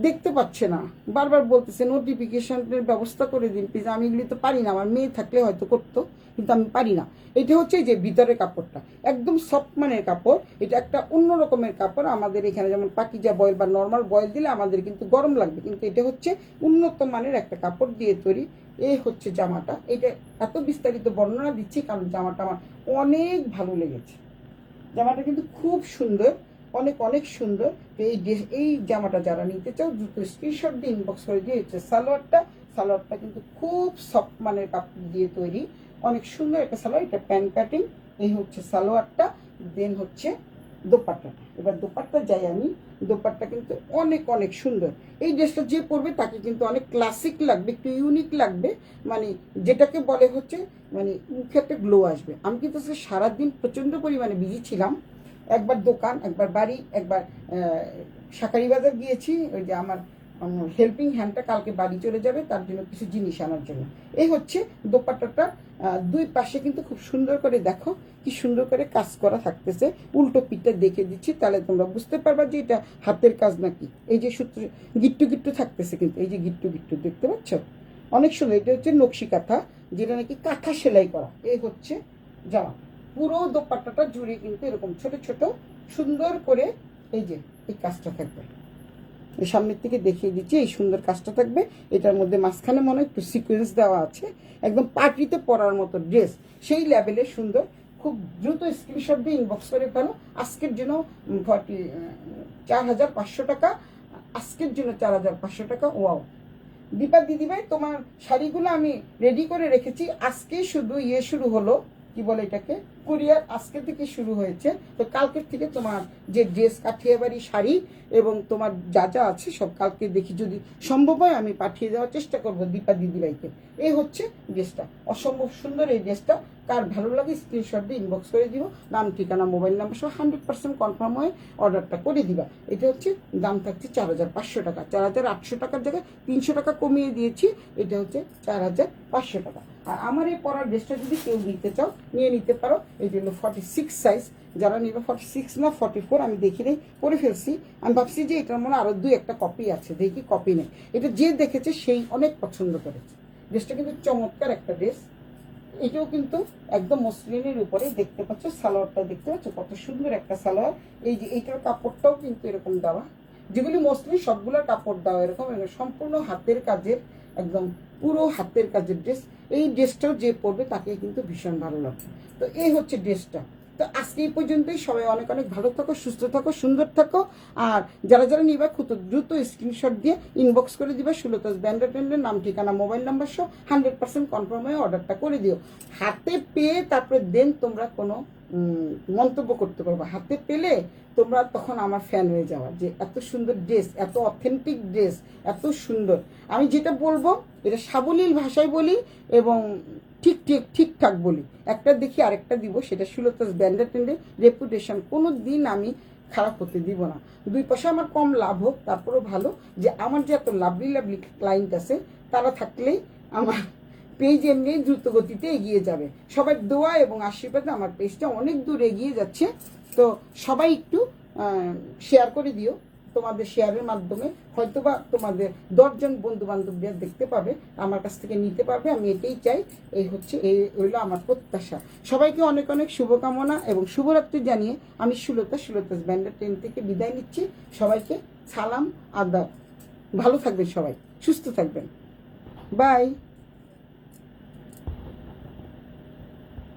Speaker 1: দেখতে পাচ্ছে না, বারবার বলতেছে নোটিফিকেশনের ব্যবস্থা করে দিন প্লিজ। আমি এগুলি তো পারি না, আমার মেয়ে থাকলে হয়তো করতো, কিন্তু আমি পারি না। এটা হচ্ছে যে ভিতরের কাপড়টা একদম সফট মানের কাপড়, এটা একটা অন্য রকমের কাপড়। আমাদের এখানে যেমন পাকিজা বয়েল বা নর্মাল বয়েল দিলে আমাদের কিন্তু গরম লাগবে, কিন্তু এটা হচ্ছে উন্নত মানের একটা কাপড় দিয়ে তৈরি। এই হচ্ছে জামাটা। এটা এত বিস্তারিত বর্ণনা দিচ্ছি কারণ জামাটা আমার অনেক ভালো লেগেছে। জামাটা কিন্তু খুব সুন্দর, অনেক অনেক সুন্দর। তো এই জামাটা যারা নিতে চাও দ্রুত স্ক্রিনশট দিয়ে ইনবক্স করে দিয়ে। হচ্ছে সালোয়ারটা কিন্তু খুব সফট মানের কাপড় দিয়ে তৈরি, অনেক সুন্দর একটা সালোয়ার। এটা প্যান কাটিং। এই হচ্ছে সালোয়ারটা। দেন হচ্ছে দোপাট্টাটা। এবার দোপাট্টা যাই আমি, দোপাট্টা কিন্তু অনেক অনেক সুন্দর। এই ড্রেসটা যে পরবে তাকে কিন্তু অনেক ক্লাসিক লাগবে, একটু ইউনিক লাগবে, মানে যেটাকে বলে হচ্ছে মানে মুখে একটা গ্লো আসবে। আমি কিন্তু সারাদিন প্রচণ্ড পরিমাণে বিজি ছিলাম, একবার দোকান, একবার বাড়ি, একবার শাকারি বাজার গিয়েছি। ওই যে আমার হেল্পিং হ্যান্ডটা কালকে বাড়ি চলে যাবে, তার জন্য কিছু জিনিস আনার জন্য। এই হচ্ছে দোপাট্টাটা। দুই পাশে কিন্তু খুব সুন্দর করে দেখো কি সুন্দর করে কাজ করা থাকতেছে। উল্টো পিঠটা দেখে দিচ্ছি, তাহলে তোমরা বুঝতে পারবা যে এটা হাতের কাজ নাকি। এই যে সূত্র গিট্টু গিট্টু থাকতেছে, কিন্তু এই যে গিট্টু গিট্টু দেখতে পাচ্ছ, অনেক সুন্দর। এটা হচ্ছে নকশি কাঁথা, যেটা নাকি কাঁথা সেলাই করা। এই হচ্ছে জামা। পুরো দোপাট্টাটা জুড়ে কিন্তু এরকম ছোট ছোট সুন্দর করে এই যে এই কাজটা থাকবে। সামনের থেকে দেখিয়ে দিচ্ছি, এই সুন্দর কাজটা থাকবে। এটার মধ্যে মাঝখানে মনে হয় একটু সিকোয়েন্স দেওয়া আছে, একদম পার্টিতে পরার মতো ড্রেস, সেই লেভেলের সুন্দর। খুব দ্রুত স্ক্রিনশট দিয়ে ইনবক্স করে ফেলো। আজকের জন্য 4,500 টাকা, আজকের জন্য 4,500 টাকা। ওয়াও দীপা দিদিভাই, তোমার শাড়িগুলো আমি রেডি করে রেখেছি। আজকে শুধু শুরু হলো, কি বলে এটাকে, কুরিয়ার আজকে থেকে শুরু হয়েছে। তো কালকের থেকে তোমার যে ড্রেস, কাঠিয়াবাড়ি শাড়ি এবং তোমার যা যা আছে সব কালকে দেখি, যদি সম্ভব হয় আমি পাঠিয়ে দেওয়ার চেষ্টা করবো দীপা দিদিভাইকে। এই হচ্ছে ড্রেসটা, অসম্ভব সুন্দর এই ড্রেসটা। কার ভালো লাগে স্ক্রিনশট দিয়ে ইনবক্স করে দিব, নাম ঠিকানা মোবাইল নাম্বার সহ 100% কনফার্ম হয়ে অর্ডারটা করে দিবা। এটা হচ্ছে দাম থাকছে 4,500 টাকা। 4,800 টাকার জায়গায় 300 টাকা কমিয়ে দিয়েছি। এটা হচ্ছে 4,500 টাকা। আর আমার এই পরার ড্রেসটা যদি কেউ নিতে চাও নিয়ে নিতে পারো। এই জন্য 46 সাইজ, যারা নিবে 46 না 44, আমি দেখি নেই, করে ফেলছি। আমি ভাবছি যে এটার মনে আরও 2-1টা কপি আছে, দেখি কপি নেই। এটা যে দেখেছে সেই অনেক পছন্দ করেছে। ড্রেসটা কিন্তু চমৎকার একটা ড্রেস। এটাও কিন্তু একদম মসলিনের উপরে দেখতে পাচ্ছ, সালোয়ারটা দেখতে পাচ্ছ কত সুন্দর একটা সালোয়ার। এই যে এইটার কাপড়টাও কিন্তু এরকম দেওয়া, যেগুলি মসলিন সবগুলোর কাপড় দেওয়া এরকম, সম্পূর্ণ হাতের কাজের, একদম পুরো হাতের কাজের ড্রেস। এই ড্রেসটাও যে পরবে তাকে কিন্তু ভীষণ ভালো লাগবে। তো এই হচ্ছে ড্রেসটা। তো আজকে এই পর্যন্তই। সবাই অনেক অনেক ভালো থাকো, সুস্থ থাকো, সুন্দর থাকো। আর যারা যারা নিবা খুব দ্রুত স্ক্রিনশট দিয়ে ইনবক্স করে দিবা। সুলতাস ব্র্যান্ডের নাম ঠিকানা মোবাইল নাম্বার সহ 100% কনফার্ম হয়ে অর্ডারটা করে দিও। হাতে পেয়ে তারপরে দেন তোমরা কোনো মন্তব্য করতে পারবো। হাতে পেলে তোমরা তখন আমার ফ্যান হয়ে যাওয়া, যে এত সুন্দর ড্রেস, এত অথেন্টিক ড্রেস, এত সুন্দর। আমি যেটা বলবো এটা সাবলীল ভাষায় বলি এবং ঠিকঠাক বলি। একটা দেখি আরেকটা দিব, সেটা সুলতাস ব্র্যান্ডের রেপুটেশন কোনো দিন আমি খারাপ হতে দিব না। 2 পয়সা আমার কম লাভ হোক, তারপরেও ভালো যে আমার যে এত লাভলি ক্লায়েন্ট আছে, তারা থাকলেই আমার পেজ এমনি দ্রুত গতিতে এগিয়ে যাবে। সবাই দোয়া এবং আশীর্বাদে আমার পেজটা অনেক দূর এগিয়ে যাচ্ছে। তো সবাই একটু শেয়ার করে দিও। তোমাদের শেয়ারের মাধ্যমে হয়তোবা তোমাদের 10 জন বন্ধু বান্ধবরা দেখতে পাবে, আমার কাছ থেকে নিতে পারবে। আমি এটাই চাই। এই হইলো আমার প্রত্যাশা। সবাইকে অনেক অনেক শুভকামনা এবং শুভরাত্রি জানিয়ে আমি সুলতাস ব্র্যান্ডের থেকে বিদায় নিচ্ছি। সবাইকে সালাম, আদাব। ভালো থাকবেন সবাই, সুস্থ থাকবেন। বাই।